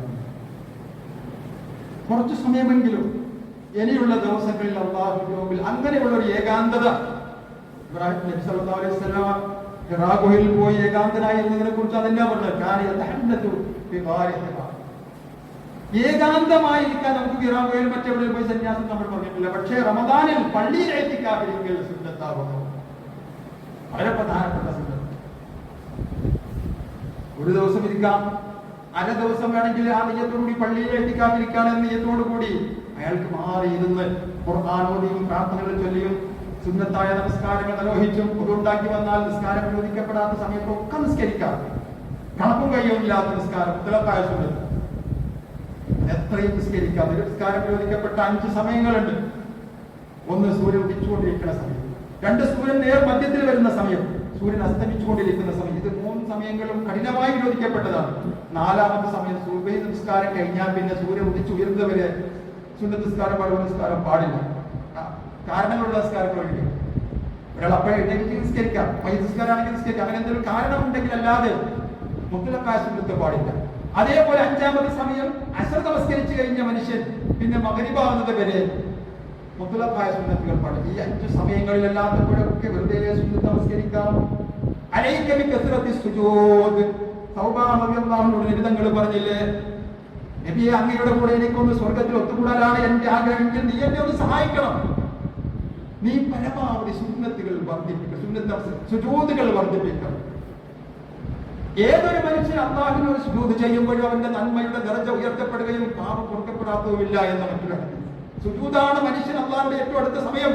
കുറച്ചു സമയമെങ്കിലും ഇനിയുള്ള ദിവസങ്ങളിൽ അള്ളാഹുവിന്റെ മുമ്പിൽ അങ്ങനെയുള്ള ഒരു ഏകാന്തത. ഇബ്രാഹിം നബി സല്ലല്ലാഹു അലൈഹി വസല്ലം ഹിറാ ഗുഹയിൽ പോയി ഏകാന്തനായിരുന്നതിനെ കുറിച്ച് അതെല്ലാം പറഞ്ഞു. ഏകാന്തമായിരിക്കാൻ നമുക്ക് ഹിറാ ഗുഹയിൽ മറ്റെവിടെയും പോയി സന്യാസം നമ്മൾ പറഞ്ഞിട്ടില്ല. പക്ഷേ റമദാനിൽ പള്ളിയിൽ എത്തിക്കാതിരിക്കൽ സുന്നത്താകുന്നു, വളരെ പ്രധാനപ്പെട്ട സുന്നത്ത്. ഒരു ദിവസം ഇരിക്കാം, അര ദിവസം വേണമെങ്കിൽ ആ നെയ്യത്തോടുകൂടി പള്ളിയിൽ എത്തിക്കാതിരിക്കാൻ എന്ന നെയ്യത്തോടുകൂടി അയാൾക്ക് മാറി ഇരുന്ന് ഖുർആനോദിയും പ്രാർത്ഥനകൾ ചൊല്ലിയും സുന്നത്തായ നമസ്കാരങ്ങൾ നിർവഹിച്ചും ഉണ്ടാക്കി വന്നാൽ നിസ്കാരം അനുവദിക്കപ്പെടാത്ത സമയത്തൊക്കെ നിസ്കരിക്കാം. കണക്കും കയ്യൊന്നില്ലാത്ത നിസ്കാരം മുത്തലഖായ സുന്നത്ത് എത്രയും നിസ്കരിക്കാം. നിസ്കാരം അനുവദിക്കപ്പെട്ട 5 സമയങ്ങളുണ്ട്. 1 സൂര്യൻ ഉദിച്ചുകൊണ്ടിരിക്കുന്ന സമയം, 2 സൂര്യൻ നേർ മധ്യത്തിൽ വരുന്ന സമയം, സൂര്യൻ അസ്തമിച്ചുകൊണ്ടിരിക്കുന്ന സമയം. ഇത് 3 സമയങ്ങളും കഠിനമായി വിരോധിക്കപ്പെട്ടതാണ്. 4ാമത്തെ സമയം സുബഹി നിസ്കാരം കഴിഞ്ഞാൽ പിന്നെ സൂര്യൻ ഉദിച്ചുയരുന്നവരെ സുന്നത്ത് നിസ്കാരം നിസ്കാരം പാടില്ല. കാരണങ്ങളുള്ള നിസ്കാരങ്ങൾ ഒഴികെ ഒരാൾ അപ്പോഴേ എഴുന്നേറ്റ് നിസ്കരിക്കാം, നിസ്കാരമാണെങ്കിൽ നിസ്കരിക്കാം. അങ്ങനെ എന്തെങ്കിലും കാരണം ഉണ്ടെങ്കിൽ അല്ലാതെ മുത്തലഖായ സുന്നത്ത് പാടില്ല. അതേപോലെ 5ാമത്തെ സമയം അസ്ർ നമസ്കരിച്ചു കഴിഞ്ഞ മനുഷ്യൻ പിന്നെ മഗ്രിബാവുന്നത് വരെ മുത്തലഖായ സുന്നത്തുകൾ പാടില്ല. ഈ 5 സമയങ്ങളിലല്ലാത്തപ്പോഴൊക്കെ വെറുതെ സുന്നത്ത് നമസ്കരിക്കാം. അലൈക ബികസ്റത്തി സുജൂദ്. തൗബാ റളിയല്ലാഹു നിരിതങ്ങൾ പറഞ്ഞില്ലേ, നബിയെ അങ്ങയുടെ കൂടെ എനിക്കൊന്ന് സ്വർഗത്തിൽ ഒത്തുകൂടാനാണ് എന്റെ ആഗ്രഹമെങ്കിൽ നീ എന്നെ ഒന്ന് സഹായിക്കണം. നീ പരമാവധി സുന്നത്തുകൾ വർദ്ധിപ്പിക്കുക, സുജൂദുകൾ വർദ്ധിപ്പിക്കണം. ഏതൊരു മനുഷ്യൻ അല്ലാഹുവിനോട് സുജൂദ് ചെയ്യുമ്പോഴും അവന്റെ നന്മയുടെ ദർജ ഉയർത്തപ്പെടുകയും പാപം പൊറുക്കപ്പെടാത്തതുമില്ല എന്ന മറ്റൊരു സുജൂദാണ് മനുഷ്യൻ അല്ലാഹുവിന്റെ ഏറ്റവും അടുത്ത സമയം.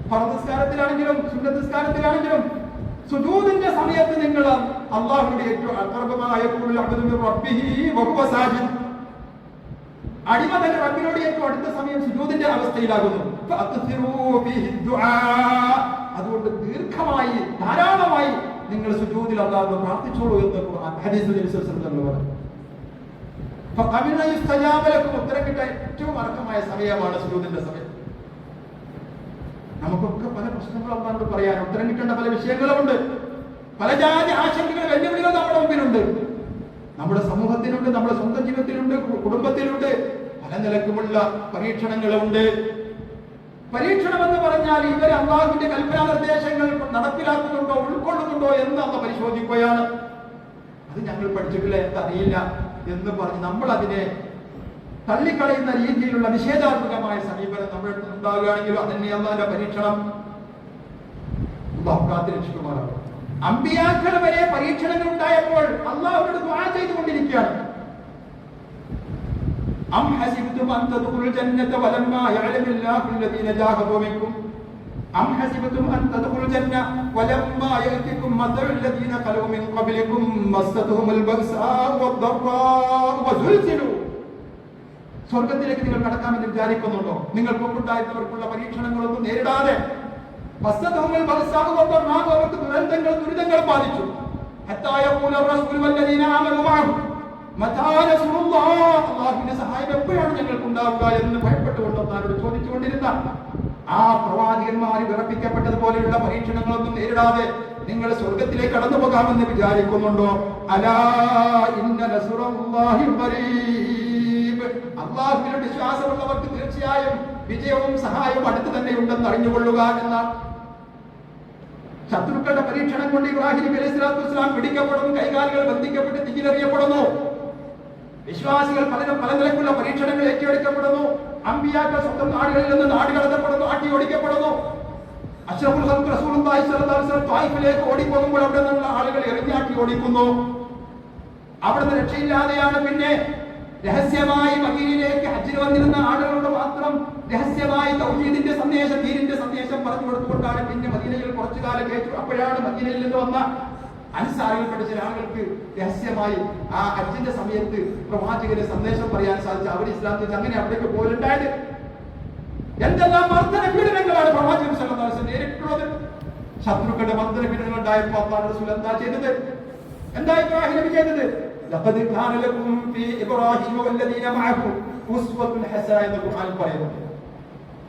ഫർദ് നിസ്കാരത്തിലാണെങ്കിലും സുന്നത്ത് നിസ്കാരത്തിലാണെങ്കിലും സുജൂദിന്റെ സമയത്ത് നിങ്ങൾ അല്ലാഹുവിന്റെ ഏറ്റവും അഖറബമായ അടിമ തന്നെ റബ്ബിനോട് ഏറ്റവും അടുത്ത സമയം സുജൂദിന്റെ അവസ്ഥയിലാകുന്നു. അതുകൊണ്ട് ദീർഘമായി ധാരാളമായി നിങ്ങൾ സുജൂദിൽ അല്ലാഹുവോട് പ്രാർത്ഥിച്ചോളൂ എന്ന് ഹദീസിൽ ഉത്തരം കിട്ടാൻ ഏറ്റവും അർഹമായ സമയമാണ് സുജൂദിന്റെ സമയം. നമുക്കൊക്കെ പല പ്രശ്നങ്ങളും അല്ലാഹുവോട് പറയാൻ ഉത്തരം കിട്ടേണ്ട പല വിഷയങ്ങളുമുണ്ട്. പല ജാതി ആശങ്കകൾ വെല്ലുവിളികൾ നമ്മുടെ മുമ്പിലുണ്ട്, നമ്മുടെ സമൂഹത്തിലുണ്ട്, നമ്മുടെ സ്വന്തം ജീവിതത്തിലുണ്ട്, കുടുംബത്തിലുണ്ട്. പല നിലക്കുമുള്ള പരീക്ഷണങ്ങളുണ്ട്. പരീക്ഷണം എന്ന് പറഞ്ഞാൽ ഇവർ അല്ലാഹുവിന്റെ കൽപ്പനാ നിർദ്ദേശങ്ങൾ നടപ്പിലാക്കുന്നുണ്ടോ ഉൾക്കൊള്ളുന്നുണ്ടോ എന്ന് അന്ന് പരിശോധിക്കുകയാണ്. അത് ഞങ്ങൾ പഠിച്ചിട്ടില്ല, എന്തറിയില്ല എന്ന് പറഞ്ഞ് നമ്മൾ അതിനെ തള്ളിക്കളയുന്ന രീതിയിലുള്ള നിഷേധാത്മകമായ സമീപനം നമ്മുടെ അടുത്ത് ഉണ്ടാകുകയാണെങ്കിലും അതന്നെ അല്ലാഹുവിന്റെ പരീക്ഷണം. അല്ലാഹു കാത്തുരക്ഷിക്കുമാറാകട്ടെ. അമ്പിയാക്കൾ വരെ പരീക്ഷണങ്ങൾ ഉണ്ടായപ്പോൾ അല്ലാഹുവിനോട് ദുആ ചെയ്തുകൊണ്ടിരിക്കുകയാണ്. അം ഹസിബ്തും അൻ തദ്ഖുലുൽ ജന്നത വലമ്മാ യഅലമില്ലാഹു അല്ലദീന ജാഹദൂ മിൻകും അം ഹസിബ്തും അൻ തദ്ഖുലുൽ ജന്ന വലമ്മാ യഅതികും മസലുൽ ലദീന ഖലൂ മിൻ ഖബ്ലികും മസ്സതുഹുൽ ബഅ്സാഉ വദ്ദറാഉ വസുൽസിലു. സ്വർഗ്ഗത്തിലേക്ക് നിങ്ങൾ കടക്കാമെന്ന് വിചാരിക്കുന്നുണ്ടോ? നിങ്ങൾക്ക് മുമ്പുണ്ടായിരുന്നവർക്കുള്ള പരീക്ഷണങ്ങളൊന്നും നേരിടാതെ മസ്സതുഹുൽ ബഅ്സാഉ വദ്ദറാഉ, അവർക്ക് ദുരിതങ്ങൾ ബാധിച്ചു. ഹത്താ യഖൂല റസൂലു വല്ലദീന ആമനൂ മഅഹു മതാ നസ്റുല്ലാഹ്, അല്ലാഹുവിന്റെ സഹായം എപ്പോഴാണ് ഞങ്ങൾക്ക് ഉണ്ടാവുക എന്ന് ഭയപ്പെട്ടുകൊണ്ട് അല്ലാഹുവോട് ചോദിച്ചുകൊണ്ടിരുന്ന ആ പ്രവാചകന്മാർ വിറപ്പിക്കപ്പെട്ടതുപോലെയുള്ള പരീക്ഷണങ്ങളൊന്നും നേരിടാതെ നിങ്ങൾ സ്വർഗത്തിലേക്ക് കടന്നു പോകാമെന്ന് വിചാരിക്കുന്നുണ്ടോ? അലാ ഇന്ന നസ്റുല്ലാഹി ഖരീബ്, അല്ലാഹുവിൽ വിശ്വാസമുള്ളവർക്ക് തീർച്ചയായും വിജയവും സഹായവും അടുത്ത് തന്നെ ഉണ്ടെന്ന് അറിഞ്ഞുകൊള്ളുക എന്നാണ്. ശത്രുക്കളുടെ പരീക്ഷണം കൊണ്ട് ഇബ്രാഹിം നബി അലൈഹി സ്വലാത്തു വസ്സലാം പിടിക്കപ്പെടുന്നു, കൈകാലുകൾ ബന്ധിക്കപ്പെട്ട് തീയിലെറിയപ്പെടുന്നു. വിശ്വാസികൾ പലരും പല നിലക്കുള്ള പരീക്ഷണങ്ങൾ ഏറ്റെടുക്കപ്പെടുന്നു. അമ്പിയാക്കൾ സ്വന്തം നാടുകളിൽ നിന്ന് നാട് കടത്തപ്പെടുന്നു, ആട്ടി ഓടിക്കപ്പെടുന്നു. അഷ്റഫുൽ ഖൽഖ് റസൂലുള്ളാഹി സ്വല്ലല്ലാഹു അലൈഹി വസല്ലം ത്വായിഫിലേക്ക് ഓടിപ്പോകുമ്പോൾ അവിടെ നിന്നുള്ള ആളുകൾ എറിഞ്ഞാട്ടി ഓടിക്കുന്നു. അവിടുന്ന് രക്ഷയില്ലാതെയാണ് പിന്നെ രഹസ്യമായി മദീനയിലേക്ക് ഹജ്ജിന് വന്നിരുന്ന ആളുകളോട് മാത്രം രഹസ്യമായി തൗഹീദിന്റെ സന്ദേശം, ദീനിന്റെ സന്ദേശം പറഞ്ഞു കൊടുത്തുകൊണ്ടാണ് പിന്നെ മദീനയിൽ കുറച്ചു കാലം കേട്ടു. അപ്പോഴാണ് മദീനയിൽ നിന്ന് വന്ന അൻസാരിൽപ്പെട്ട ചില ആളുകൾക്ക് രഹസ്യമായി ആ ഹജ്ജിന്റെ സമയത്ത് പ്രവാചകന് സന്ദേശം പറയാൻ സാധിച്ചു. അവർ ഇസ്ലാം അങ്ങനെ അവിടേക്ക് പോലുണ്ടായത്. എന്തെല്ലാം മർദ്ദന പീഡനങ്ങളാണ് പ്രവാചകൻ സല്ലല്ലാഹു അലൈഹി വസല്ലം നേരിട്ടുള്ളത്. ശത്രുക്കളുടെ മർദ്ദന പീഡനങ്ങൾ ഉണ്ടായപ്പോൾ അല്ലാഹു റസൂൽ എന്താ ചെയ്തത്? എന്താ ഇബ്രാഹിം നബി ചെയ്തത്? ലഖദ് കാന ലക്കും ഫീ ഇബ്രാഹിം വല്ലദീന മഅഹു ഉസ്വത്തുൻ ഹസന എന്ന് ഖുർആനിൽ പറയുന്നു.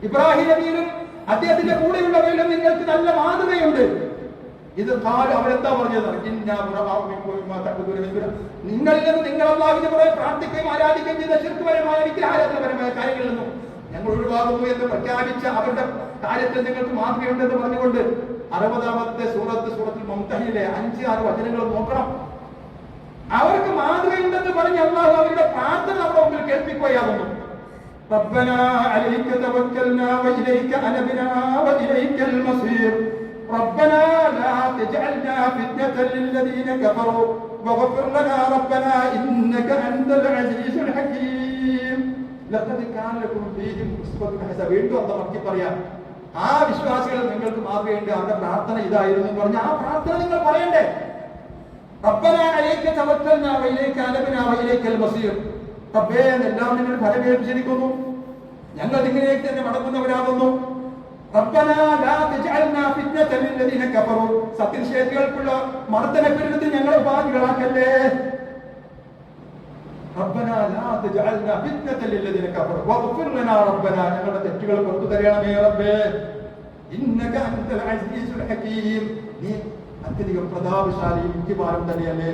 ഇബ്രാഹിം നബിയിലും അദ്ദേഹത്തിന്റെ കൂടെയുള്ളവരിലും നിങ്ങൾക്ക് നല്ല മാതൃകയുണ്ട്. ഇത് കാലം അവരെന്താ പറഞ്ഞത്? നിങ്ങളിൽ നിന്ന് നിങ്ങൾ അല്ലാഹുവിനെ കുറെ പ്രാർത്ഥിക്കുകയും ആരാധിക്കുകയും ചെയ്ത ശിർക്ക്പരമായ വിഗ്രഹാരാധനപരമായ കാര്യങ്ങളിൽ നിന്നും ഞങ്ങൾ ഒഴിവാകുന്നു എന്ന് പ്രഖ്യാപിച്ച അവരുടെ കാര്യത്തിൽ നിങ്ങൾക്ക് മാതൃകയുണ്ടെന്ന് പറഞ്ഞുകൊണ്ട് 60-ാമത്തെ സൂറത്തുൽ മുംതഹിനിലെ 5-6 വചനങ്ങൾ നോക്കണം. അവർക്ക് മാതൃകയുണ്ടെന്ന് പറഞ്ഞ് അല്ലാഹു അവരുടെ പ്രാർത്ഥന നമ്മുടെ മുമ്പിൽ കേൾപ്പിക്കുകയാകുന്നു. റബ്ബനാ അലൈക തവക്കൽനാ വഇലൈക അനബ്നാ വഇലൈക്കൽ മസീർ ربنا لا تجعلنا فتنة للذين كفروا واغفر لنا ربنا إنك أنت العزيز الحكيم لقد كان لكم فيهم أسوة حسنة. വീണ്ടും അല്ലാഹു നമുക്ക് പറയാം, ആ വിശ്വാസികൾ നിങ്ങൾക്ക് മാതൃകയുണ്ട്, അവരുടെ പ്രാർത്ഥന ഇതായിരുന്നു എന്ന് പറഞ്ഞ ആ പ്രാർത്ഥന നിങ്ങൾ പറയണ്ടേ. റബ്ബനാ അലൈക തവക്കൽനാ വഇലൈക അനബ്നാ വഇലൈക്കൽ മസീർ. റബ്ബേ, എല്ലാം നിങ്ങൾ ഫലമേൽപ്പിച്ചിരിക്കുന്നു, ഞങ്ങൾ നിങ്ങളിലേക്ക് തന്നെ മടങ്ങുന്നവരാകുന്നു. റബ്ബനാ ലാ തജഅൽനാ ഫിത്നതൻ ലില്ലദീന കഫറൂ, സത്യനിഷേധികൾക്കുള്ള മർദ്ദനപീഡനത്തിൽ ഞങ്ങളെ ഉപാധികളാക്കല്ലേ. റബ്ബനാ ലാ തജഅൽനാ ഫിത്നതൻ ലില്ലദീന കഫറൂ വഗ്ഫിർ ലനാ റബ്ബനാ, ഞങ്ങളുടെ തെറ്റുകൾ പുറത്തു തരണമേ റബ്ബേ. ഇന്നക അൻതൽ അസീസുൽ ഹകീം, നീ അത്യധികം പ്രതാപശാലിയും യുക്തിമാനും തന്നെയല്ലേ.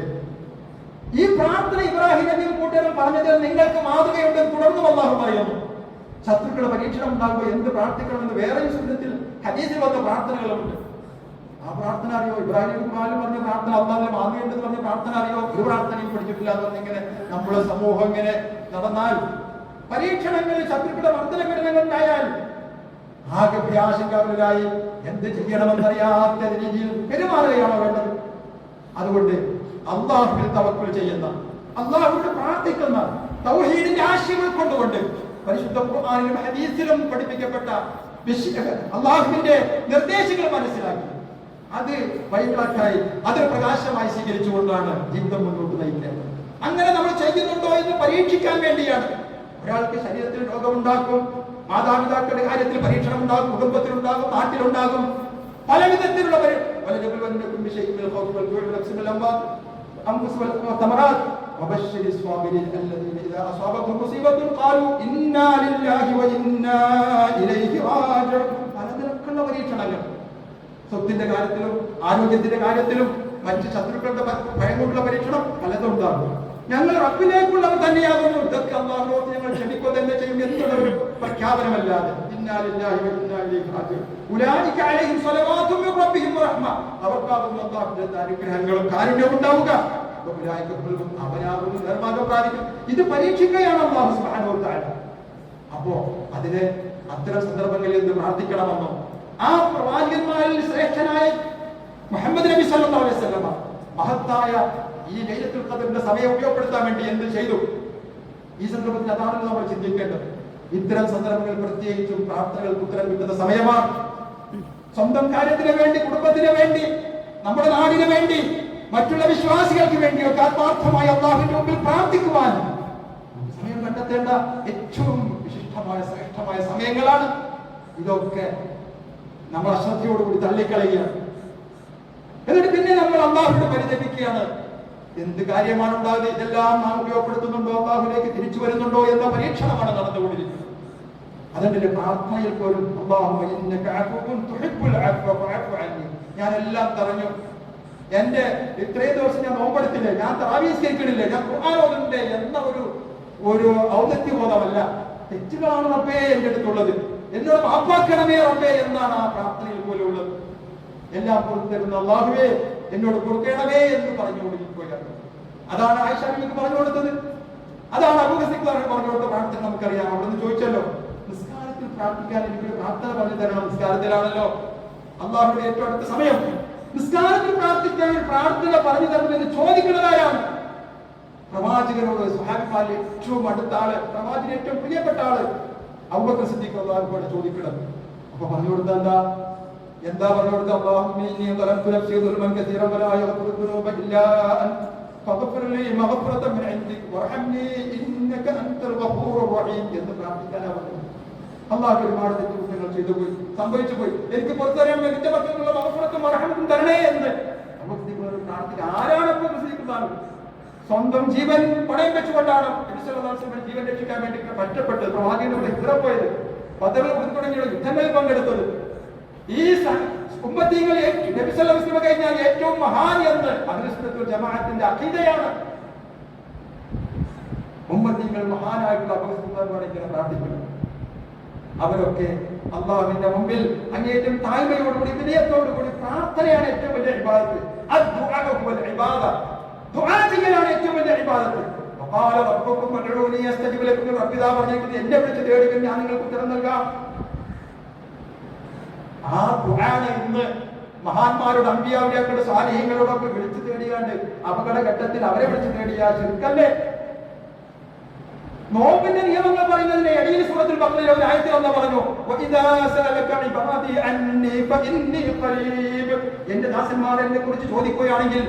ഈ പ്രാർത്ഥന ഇബ്രാഹിം നബിയും കൂട്ടരും പറഞ്ഞതിൽ നിങ്ങൾക്ക് മാതൃകയുണ്ടെന്ന് തുടർന്നും അല്ലാഹു പറയുന്നു. ശത്രുക്കളുടെ പരീക്ഷണം ഉണ്ടാകുമ്പോൾ എന്ത് പ്രാർത്ഥിക്കണമെന്ന് വേറെയും സുന്നത്തിൽ ഹദീസിൽ വന്ന പ്രാർത്ഥനകളുണ്ട്. ആ പ്രാർത്ഥന അറിയോ? ഇബ്രാഹിം നബി പറഞ്ഞ പ്രാർത്ഥന അല്ലാഹുവിന്റെ മാതൃകയുണ്ടെന്ന് പറഞ്ഞ പ്രാർത്ഥന അറിയോ? ഒരു പ്രാർത്ഥനയും പഠിച്ചിട്ടില്ല എന്ന് പറഞ്ഞിങ്ങനെ നമ്മുടെ സമൂഹം ഇങ്ങനെ നടന്നാൽ, പരീക്ഷണങ്ങളിൽ ശത്രുക്കളുടെ മർദ്ദനപീഡനങ്ങൾ ഉണ്ടായാൽ ആകെ ഭയാശങ്കാകുലരായി എന്ത് ചെയ്യണമെന്നറിയാത്ത രീതിയിൽ പെരുമാറുകയാണോ വേണ്ടത്? അതുകൊണ്ട് അല്ലാഹുവിൽ തവക്കുൽ ചെയ്യുന്ന, അല്ലാഹുവിനോട് പ്രാർത്ഥിക്കുന്ന, തൗഹീദിന്റെ ആശയം ഉൾക്കൊണ്ടുകൊണ്ട് പരിശുദ്ധ ഖുർആനിലും ഹദീസിലും പഠിപ്പിക്കപ്പെട്ട അല്ലാഹുവിന്റെ നിർദ്ദേശങ്ങൾ മനസ്സിലാക്കി അത് വഴിവിളക്കായി, അത് പ്രകാശമായി സ്വീകരിച്ചുകൊണ്ടാണ് ജീവിതം മുന്നോട്ട് നയിക്കേണ്ടത്. അങ്ങനെ നമ്മൾ ചെയ്യുന്നുണ്ടോ എന്ന് പരീക്ഷിക്കാൻ വേണ്ടിയാണ്. ഒരാൾക്ക് ശരീരത്തിൽ രോഗമുണ്ടാക്കും, മാതാപിതാക്കളുടെ കാര്യത്തിൽ പരീക്ഷണം ഉണ്ടാകും, കുടുംബത്തിലുണ്ടാകും, നാട്ടിലുണ്ടാകും, പല വിധത്തിലുള്ള وبشر الصابرين الذين إذا أصابتهم مصيبة قالوا إنا لله وإنا إليه راجعون. പലതരത്തിലുള്ള പരീക്ഷണങ്ങൾ സ്വത്തിന്റെ കാര്യത്തിലും ആരോഗ്യത്തിന്റെ കാര്യത്തിലും മറ്റ് ശത്രുക്കളുടെ ഭയം കൊണ്ടുള്ള പരീക്ഷണം പലതും ഉണ്ടാകും. ഞങ്ങൾ റബ്ബിലേക്കുള്ളവർ തന്നെയാകുന്നു, ഇതൊക്കെ അല്ലാഹുവോട് ഞങ്ങൾ ക്ഷമിക്കുക തന്നെ ചെയ്യും എന്നുള്ള ഒരു പ്രഖ്യാപനമല്ലാതെ ഇന്നാ ലില്ലാഹി വ ഇന്നാ ഇലൈഹി റാജിഊൻ ഉലൈക അലൈഹിം സ്വലവാത്തും മിർ റബ്ബിഹിം വറഹ്മ, അവർക്കാകുന്നു അല്ലാഹുവിന്റെ അനുഗ്രഹങ്ങളും കാരുണ്യവും ഉണ്ടാവുക. അവനാകുന്നു നിർമ്മാണം പ്രാപിക്കും. ഇത് പരീക്ഷിക്കുകയാണ് അല്ലാഹു സുബ്ഹാനഹു വ തആല. അപ്പോ അതിന് അത്തരം സന്ദർഭങ്ങളിൽ എന്ത് പ്രാർത്ഥിക്കണമെന്നോ, ആ പ്രവാചകന്മാരിൽ ശ്രേഷ്ഠനായ മുഹമ്മദ് നബി സല്ലല്ലാഹു അലൈഹി വസല്ലം മഹത്തായ ഈ ലൈലത്തുൽ ഖദറിന്റെ സമയം ഉപയോഗപ്പെടുത്താൻ വേണ്ടി എന്ത് ചെയ്തു? ഈ സന്ദർഭത്തിൽ അതാണല്ലോ നമ്മൾ ചിന്തിക്കേണ്ടത്. ഇത്തരം സന്ദർഭങ്ങൾ പ്രത്യേകിച്ചും പ്രാർത്ഥനകൾക്ക് ഉത്തരം കിട്ടുന്ന സമയമാണ്. സ്വന്തം കാര്യത്തിന് വേണ്ടി, കുടുംബത്തിന് വേണ്ടി, നമ്മുടെ നാടിന് വേണ്ടി, മറ്റുള്ള വിശ്വാസികൾക്ക് വേണ്ടിയൊക്കെ ആത്മാർത്ഥമായി അല്ലാഹുവിന്റെ മുമ്പിൽ പ്രാർത്ഥിക്കുവാൻ സമയം കണ്ടെത്തേണ്ട ഏറ്റവും വിശിഷ്ടമായ ശ്രേഷ്ഠമായ സമയങ്ങളാണ്. ഇതൊക്കെ നമ്മൾ അശ്രദ്ധയോടുകൂടി തള്ളിക്കളയുകയാണ്. എന്നിട്ട് പിന്നെ നമ്മൾ അല്ലാഹുവിനെ പരിതപിക്കുകയാണ്. എന്ത് കാര്യമാണ് ഉണ്ടാകുന്നത്? ഇതെല്ലാം നാം ഉപയോഗപ്പെടുത്തുന്നുണ്ടോ, അല്ലാഹുവിലേക്ക് തിരിച്ചു വരുന്നുണ്ടോ എന്ന പരീക്ഷണമാണ് നടന്നുകൊണ്ടിരിക്കുന്നത്. അതിന്റെ പ്രാർത്ഥനയിൽ പോലും ഞാൻ എല്ലാം തറഞ്ഞു, എന്റെ ഇത്രയും ദിവസം ഞാൻ നോമ്പെടുത്തില്ലേ, ഞാൻ തറാവീസ്കരിക്കണില്ലേ, ഞാൻ ഖുർആൻ ഓതുന്നില്ലേ എന്ന ഒരു ഔന്നത്യബോധമല്ല. തെറ്റുകളാണ് റബ്ബേ എന്റെ അടുത്തുള്ളത്, എന്നോട് മാപ്പാക്കണമേ റബ്ബേ എന്നാണ് ആ പ്രാർത്ഥനയിൽ പോലും ഉള്ളത്. എല്ലാം പുറത്തിരുന്ന അല്ലാഹുവേ എന്നോട് കൊടുക്കണമേ എന്ന് പറഞ്ഞുകൊണ്ടിരിക്കുകയാണ്. അതാണ് ആയിഷ ബീവിക്ക് പറഞ്ഞു കൊടുത്തത്. അതാണ് അബൂ സിദ്ദീഖ് പറഞ്ഞു കൊടുത്ത പ്രാർത്ഥന നമുക്കറിയാം. അവിടുന്ന് ചോദിച്ചല്ലോ, നിസ്കാരത്തിൽ പ്രാർത്ഥിക്കാൻ എനിക്കൊരു പ്രാർത്ഥന പറഞ്ഞു തരണം. നിസ്കാരത്തിലാണല്ലോ അല്ലാഹുവിന്റെ ഏറ്റവും അടുത്ത സമയം. നിസ്കാരത്തിൽ പ്രാർത്ഥിക്കാൻ ഒരു പ്രാർത്ഥന പറഞ്ഞു തരണമെന്ന് ചോദിക്കുന്നതാരാണ്? പ്രവാചകനോട്. സ്വഹാബിമാരിൽ ഏറ്റവും അടുത്ത ആള്, പ്രവാചകൻ ഏറ്റവും പ്രിയപ്പെട്ട ആള് അബൂബക്കർ സിദ്ദീഖ് അല്ലാഹുവിനോട് ചോദിക്കണം. അപ്പൊ പറഞ്ഞു കൊടുത്ത എന്താ പറഞ്ഞു കൊടുത്ത? അല്ലാഹുമ്മ ഇന്നി ളലബ്തു നഫ്സി ദുൽമൻ കസീറൻ വലാ യഗ്ഫിറു ദുനൂബ ഇല്ലാ അൻത ഫഗ്ഫിർ ലീ മഗ്ഫിറതൻ മിൻ ഇൻദിക വർഹംനി ഇന്നക അൻതൽ ഗഫൂറുർ റഹീം എന്ന് പ്രാർത്ഥിക്കാനാണ് പറഞ്ഞത്. അല്ലാഹു ഒരുപാട് തെറ്റുകുറ്റങ്ങൾ ചെയ്തു പോയി, സംഭവിച്ചു പോയി, എനിക്ക് പുറത്തറിയാൻ എന്റെ മക്കളുള്ള മഗ്ഫിറത്തും റഹ്മത്തും തരണേ എന്ന് അബൂബക്കർ പ്രാർത്ഥിക്കുക. ആരാണ് അബൂബക്കർ സിദ്ദീഖ്? സ്വന്തം ജീവൻ പണയം വെച്ചുകൊണ്ടാണ് നബി സല്ലല്ലാഹു അലൈഹി വസല്ലം ജീവൻ രക്ഷിക്കാൻ വേണ്ടി കഷ്ടപ്പെട്ടത്. പ്രവാചകനോട് ഇത്ര പോയത്, ബദറിൽ തുടങ്ങിയുള്ള യുദ്ധങ്ങളിൽ പങ്കെടുത്തത്. ഈ ഉമ്മത്തീങ്ങൾ നബി സല്ലല്ലാഹു അലൈഹി വസല്ലം കഴിഞ്ഞാൽ ഏറ്റവും മഹാൻ എന്ന് അഹ്ലുസുന്നത്തുൽ ജമാഅത്തിന്റെ അഖീദയാണ്. ഉമ്മത്തീങ്ങൾ മഹാനായിട്ടുള്ള അബൂബക്കർ ഇങ്ങനെ പ്രാർത്ഥിക്കുന്നു. അവരൊക്കെ അല്ലാഹുവിന്റെ മുമ്പിൽ അങ്ങേറ്റം താഴ്മയോടുകൂടി, വിനയത്തോടുകൂടി പ്രാർത്ഥനയാണ് ഏറ്റവും വലിയ ഇബാദത്ത്. അദ്ദുആ ഹുവൽ ഇബാദ, ദുആ ചെയ്യലാണ് ഏറ്റവും വലിയ ഇബാദത്ത്. വഖാല റബ്ബുക്കും അദ്ഉനി അസ്തജിബ് ലക്കും. റബ്ബിദാ പറഞ്ഞിരിക്കുന്നത്, എന്നെ വിളിച്ച് തേടുക ഞാൻ നിങ്ങൾക്ക് ഉത്തരം നൽകാം. ആ ദുആനെ ഇന്ന് മഹാന്മാരുടെ, അമ്പിയാവിയാക്കളുടെ, സാലിഹീങ്ങളോടൊക്കെ വിളിച്ചു തേടിയാണ്ട് അപകടഘട്ടത്തിൽ അവരെ വിളിച്ചു തേടിയ ശിർക്കല്ലേ? നോമ്പിന്റെ നിയമങ്ങൾ പറയുന്നതിന്റെ ഇടയിൽ സൂറത്തുൽ ബഖറയിൽ ഒരു ആയത്തിൽ അല്ലാഹു പറഞ്ഞു, വഇദാ സഅലക ഇബാദി അന്നി ഫഇന്നി ഖരീബ്. എന്റെ ദാസന്മാർ എന്നെ കുറിച്ച് ചോദിക്കുകയാണെങ്കിൽ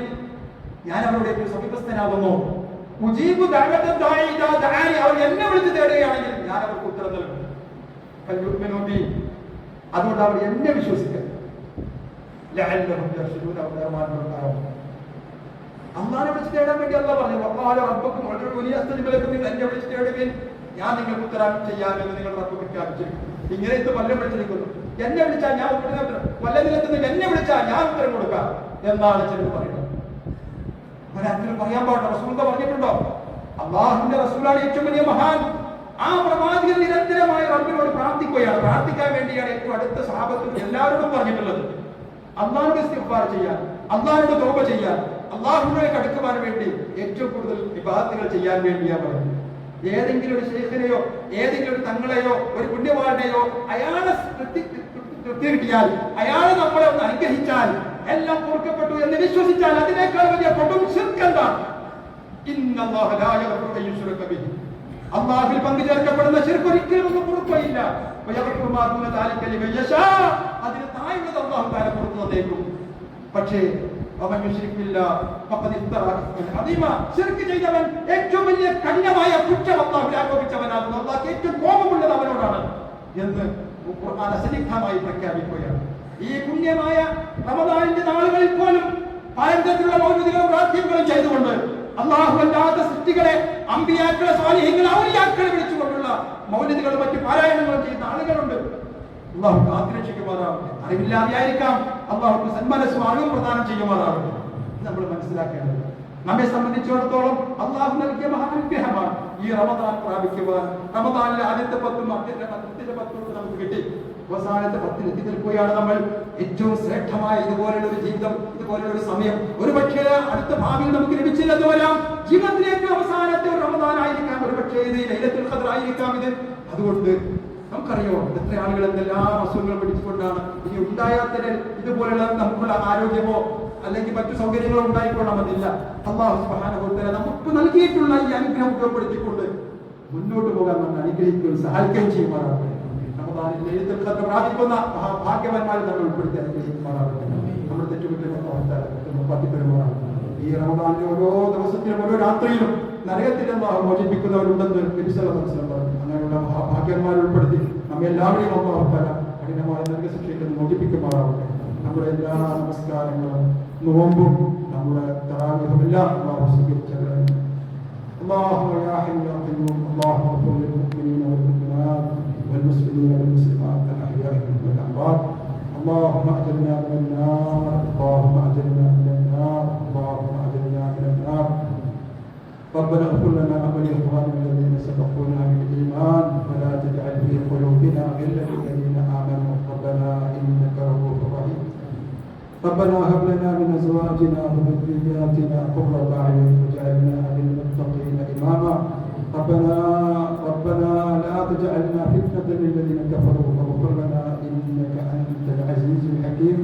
ഞാൻ അവരുടെ ഏറ്റവും സമീപസ്ഥനാകുന്നു. ഉജീബു ദഅവത ദാഇ ഇദാ ദഅാനി. അവർ എന്നെ വിളിച്ച് തേടുകയാണെങ്കിൽ ഞാൻ അവർക്ക് ഉത്തരം നൽകും. ഫയുമിനു ബി. അതുകൊണ്ട് അവർ എന്നെ വിശ്വസിക്കുക. ലഅല്ലഹും യർഷുദൂന. അല്ലാഹുവിനെ വിളിച്ച് തേടാൻ വേണ്ടി അല്ലാഹു പറഞ്ഞു, വഖാല റബ്ബുക്കും ഉദ്ഉനി അസ്തജിബ് ലക്കും. എന്നെ വിളിച്ച് തേടുവിൻ, ഞാൻ നിങ്ങൾക്ക് ഉത്തരം ചെയ്യാമെന്ന് നിങ്ങൾ റബ്ബ് പ്രഖ്യാപിച്ചിരിക്കുന്നു. ഇങ്ങനെ ഇത് പലരും വിളിച്ചിരിക്കുന്നു. എന്നെ വിളിച്ചാൽ ഞാൻ ഉത്തരം, വല്ലതിലെത്തുന്നത് എന്നെ വിളിച്ചാൽ ഞാൻ ഉത്തരം കൊടുക്കാം എന്നാണ് ചിലർ പറയുന്നത്. ഒരാൾക്കും പറയാൻ പാടില്ല. റസൂൽ പറഞ്ഞിട്ടുണ്ടോ? അല്ലാഹുവിന്റെ റസൂലാണ് ഏറ്റവും വലിയ മഹാൻ. ആ പ്രവാചകൻ നിരന്തരമായി റബ്ബിനോട് പ്രാർത്ഥിക്കുകയാണ്. പ്രാർത്ഥിക്കാൻ വേണ്ടിയാണ് ഏറ്റവും അടുത്ത സഹാബത്തും എല്ലാവരോടും പറഞ്ഞിട്ടുള്ളത്. അല്ലാഹുവിനെ ഇസ്തിഗ്ഫാർ ചെയ്യാൻ, അല്ലാഹുവിനോട് തൗബ ചെയ്യാൻ, അല്ലാഹുവിലേക്ക് അടുക്കുവാൻ വേണ്ടി ഏറ്റവും കൂടുതൽ ഇബാദത്തുകൾ ചെയ്യാൻ വേണ്ടിയാണ് പറയുന്നത്. ഏതെങ്കിലും ഒരു ശൈഖിനെയോ ഏതെങ്കിലും ഒരു തങ്ങളെയോ ഒരു പുണ്യവാനെയോ അയാളെ തൃപ്തി കിട്ടിയാൽ, അയാളെ നമ്മളെ ഒന്ന് അനുഗ്രഹിച്ചാൽ എല്ലാം പൊറുക്കപ്പെട്ടു എന്ന് വിശ്വസിച്ചാൽ അതിനേക്കാൾ വലിയ കൊടും ശിർക്ക് എന്താണ്? ഇന്നല്ലാഹ ലാ യഗ്ഫിറു അൻ യുശ്റക ബിഹി. അല്ലാഹുവിൽ പങ്കു ചേർക്കപ്പെടുന്ന ശിർക്ക് ഒരിക്കലും ഒന്നും പൊറുക്കുകയില്ല. വയഗ്ഫിറു മാ ദൂന ദാലിക ലിമൻ യശാ. അതിന് താഴെയുള്ളത് അല്ലാഹു തആല പുറത്തു തന്നേക്കും. പക്ഷേ അവൻ യുശ്രിക് ബില്ലാഹ് ഫഖദ് ഇഫ്തറാ ഇസ്മൻ അദീമ. ശിർക്ക് ചെയ്തവൻ ഏറ്റവും വലിയ കഠിനമായ കുറ്റം അല്ലാഹുവിൽ ആരോപിച്ചവനാകുന്നു. അല്ലാഹു ഏറ്റവും കോപമുള്ളത് അവനോടാണ് എന്ന് ഖുർആൻ അസന്നിഗ്ധമായി പ്രഖ്യാപിക്കുകയാണ്. ഈ പുണ്യമായ റമദാനിന്റെ നാളുകളിൽ പോലും പലതരത്തിലുള്ള മൗലിദുകളും പ്രാർത്ഥനകളും ചെയ്തുകൊണ്ട് അല്ലാഹു അല്ലാത്ത സൃഷ്ടികളെ, അമ്പിയാക്കളെ, സാലിഹീങ്ങളെ, ഔലിയാക്കളെ വിളിച്ചുകൊണ്ടുള്ള മൗലിദുകളും മറ്റു പാരായണങ്ങളും ചെയ്യുന്ന ആളുകളുണ്ട്. അല്ലാഹു കാത്തുരക്ഷിക്കുമാറാവട്ടെ. അറിവില്ലാതെയായിരിക്കാം, അല്ലാഹു സന്മനസ്സും അറിവും പ്രദാനം ചെയ്യുമാറാവട്ടെ. നമ്മൾ മനസ്സിലാക്കേണ്ടത്, നമ്മെ സംബന്ധിച്ചിടത്തോളം അല്ലാഹു നൽകിയ മഹാനുഗ്രഹമാണ് ഈ റമദാൻ പ്രാപിക്കുവാൻ. റമദാനിലെ ആദ്യത്തെ 10 മധ്യത്തെ 10 നമുക്ക് കിട്ടി. അവസാനത്തെ 10 എത്തി നിൽക്കുകയാണ് നമ്മൾ. ഏറ്റവും ശ്രേഷ്ഠമായ ഇതുപോലുള്ള ഒരു ജീവിതം, ഇതുപോലുള്ള ഒരു സമയം ഒരുപക്ഷേ അടുത്ത ഭാവിയിൽ നമുക്ക് ലഭിച്ചില്ലെന്ന് വരാം. ജീവിതത്തിലെ ഏറ്റവും അവസാനത്തെ ഒരു റമദാൻ ആയിരിക്കാം, ഒരുപക്ഷേ ഇത് ലൈലത്തുൽ ഖദ്ർ ആയിരിക്കാം ഇത്. അതുകൊണ്ട് നമുക്കറിയോ എത്ര ആളുകൾ എന്തെല്ലാം അസുഖങ്ങൾ പിടിച്ചുകൊണ്ടാണ്. ഇനി ഉണ്ടായാൽ തന്നെ ഇതുപോലുള്ള നമുക്കുള്ള ആരോഗ്യമോ അല്ലെങ്കിൽ മറ്റു സൗകര്യങ്ങളോ ഉണ്ടായിക്കൊള്ളണമെന്നില്ല. അല്ലാഹു സുബ്ഹാനഹു വ തആല നമുക്ക് നൽകിയിട്ടുള്ള ഈ അനുഗ്രഹം ഉപയോഗപ്പെടുത്തിക്കൊണ്ട് മുന്നോട്ട് പോകാൻ നമ്മൾ അനുഗ്രഹിക്കുകയും സഹായിക്കുകയും ചെയ്യുമാറാകട്ടെ. റമദാനിൽ ലൈലത്തുൽ ഖദ്ർ പ്രാപിക്കുന്ന മഹാഭാഗ്യവാന്മാരെ നമ്മൾ ഉൾപ്പെടുത്തി അനുഗ്രഹിക്കുമാറാകട്ടെ. നമ്മുടെ തെറ്റുകുറ്റം പെരുമാറാകട്ടെ. ഈ റമദാനിലെ ഓരോ ദിവസത്തിലും ഓരോ രാത്രിയിലും നരകത്തിൽ അല്ലാഹു മോചിപ്പിക്കുന്നവരുണ്ടെന്ന് നബി സല്ലല്ലാഹു അലൈഹി വസല്ലം പറഞ്ഞു. അങ്ങനെയുള്ള മഹാഭാഗ്യന്മാരെ ഉൾപ്പെടുത്തി നമ്മെ എല്ലാവരെയും അല്ലാഹു തആല കഠിനമായ നരകശിക്ഷയിൽ നിന്ന് മോചിപ്പിക്കുമാറാവട്ടെ. നമ്മുടെ എല്ലാ നമസ്കാരങ്ങളും നോമ്പും നമ്മുടെ തറാവീഹും എല്ലാം അല്ലാഹു സ്വീകരിച്ചവരാണ്. اللهم يا حي يا قيوم اللهم اغفر للمؤمنين والمؤمنات والمسلمين والمسلمات الاحياء منهم والاموات. اللهم اجرنا من النار اللهم اجرنا من النار اللهم اجرنا من النار. ربنا اغفر لنا ولاخواننا الذين سبقونا بالايمان ولا تجعل في قلوبنا غلا للذين امنوا ربنا انك رؤوف رحيم. ربنا هب لنا من ازواجنا وذرياتنا قرة اعين واجعلنا للمتقين اماما. ربنا لا تجعلنا فتنة للذين كفروا واغفر لنا انك انت العزيز الحكيم.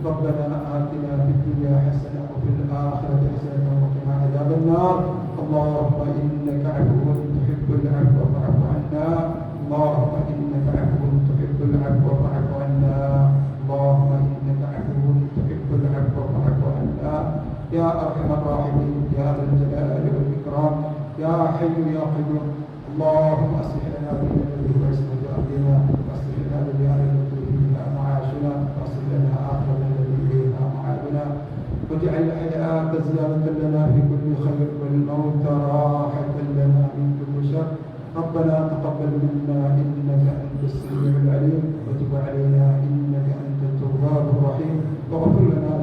ربنا آتنا في الدنيا حسنة وفي الآخرة حسنة وقنا عذاب النار. اللهم إنك عفو تحب العفو فاعف عنا. اللهم إنك عفو تحب العفو فاعف عنا. اللهم إنك عفو تحب العفو فاعف عنا. يا أرحم الراحمين يا ذا الجلال والإكرام يا حي يا قيوم. اللهم أصلح لنا ديننا الذي هو عصمة أمرنا وأصلح لنا دنيانا التي فيها معاشنا وأصلح لنا آخرتنا التي فيها معادنا واجعل الحياة زيادة لنا في كل خير والموت راحة لنا من كل شر. ربنا تقبل منا إنك أنت السميع العليم وتب علينا إنك أنت التواب الرحيم واغفر لنا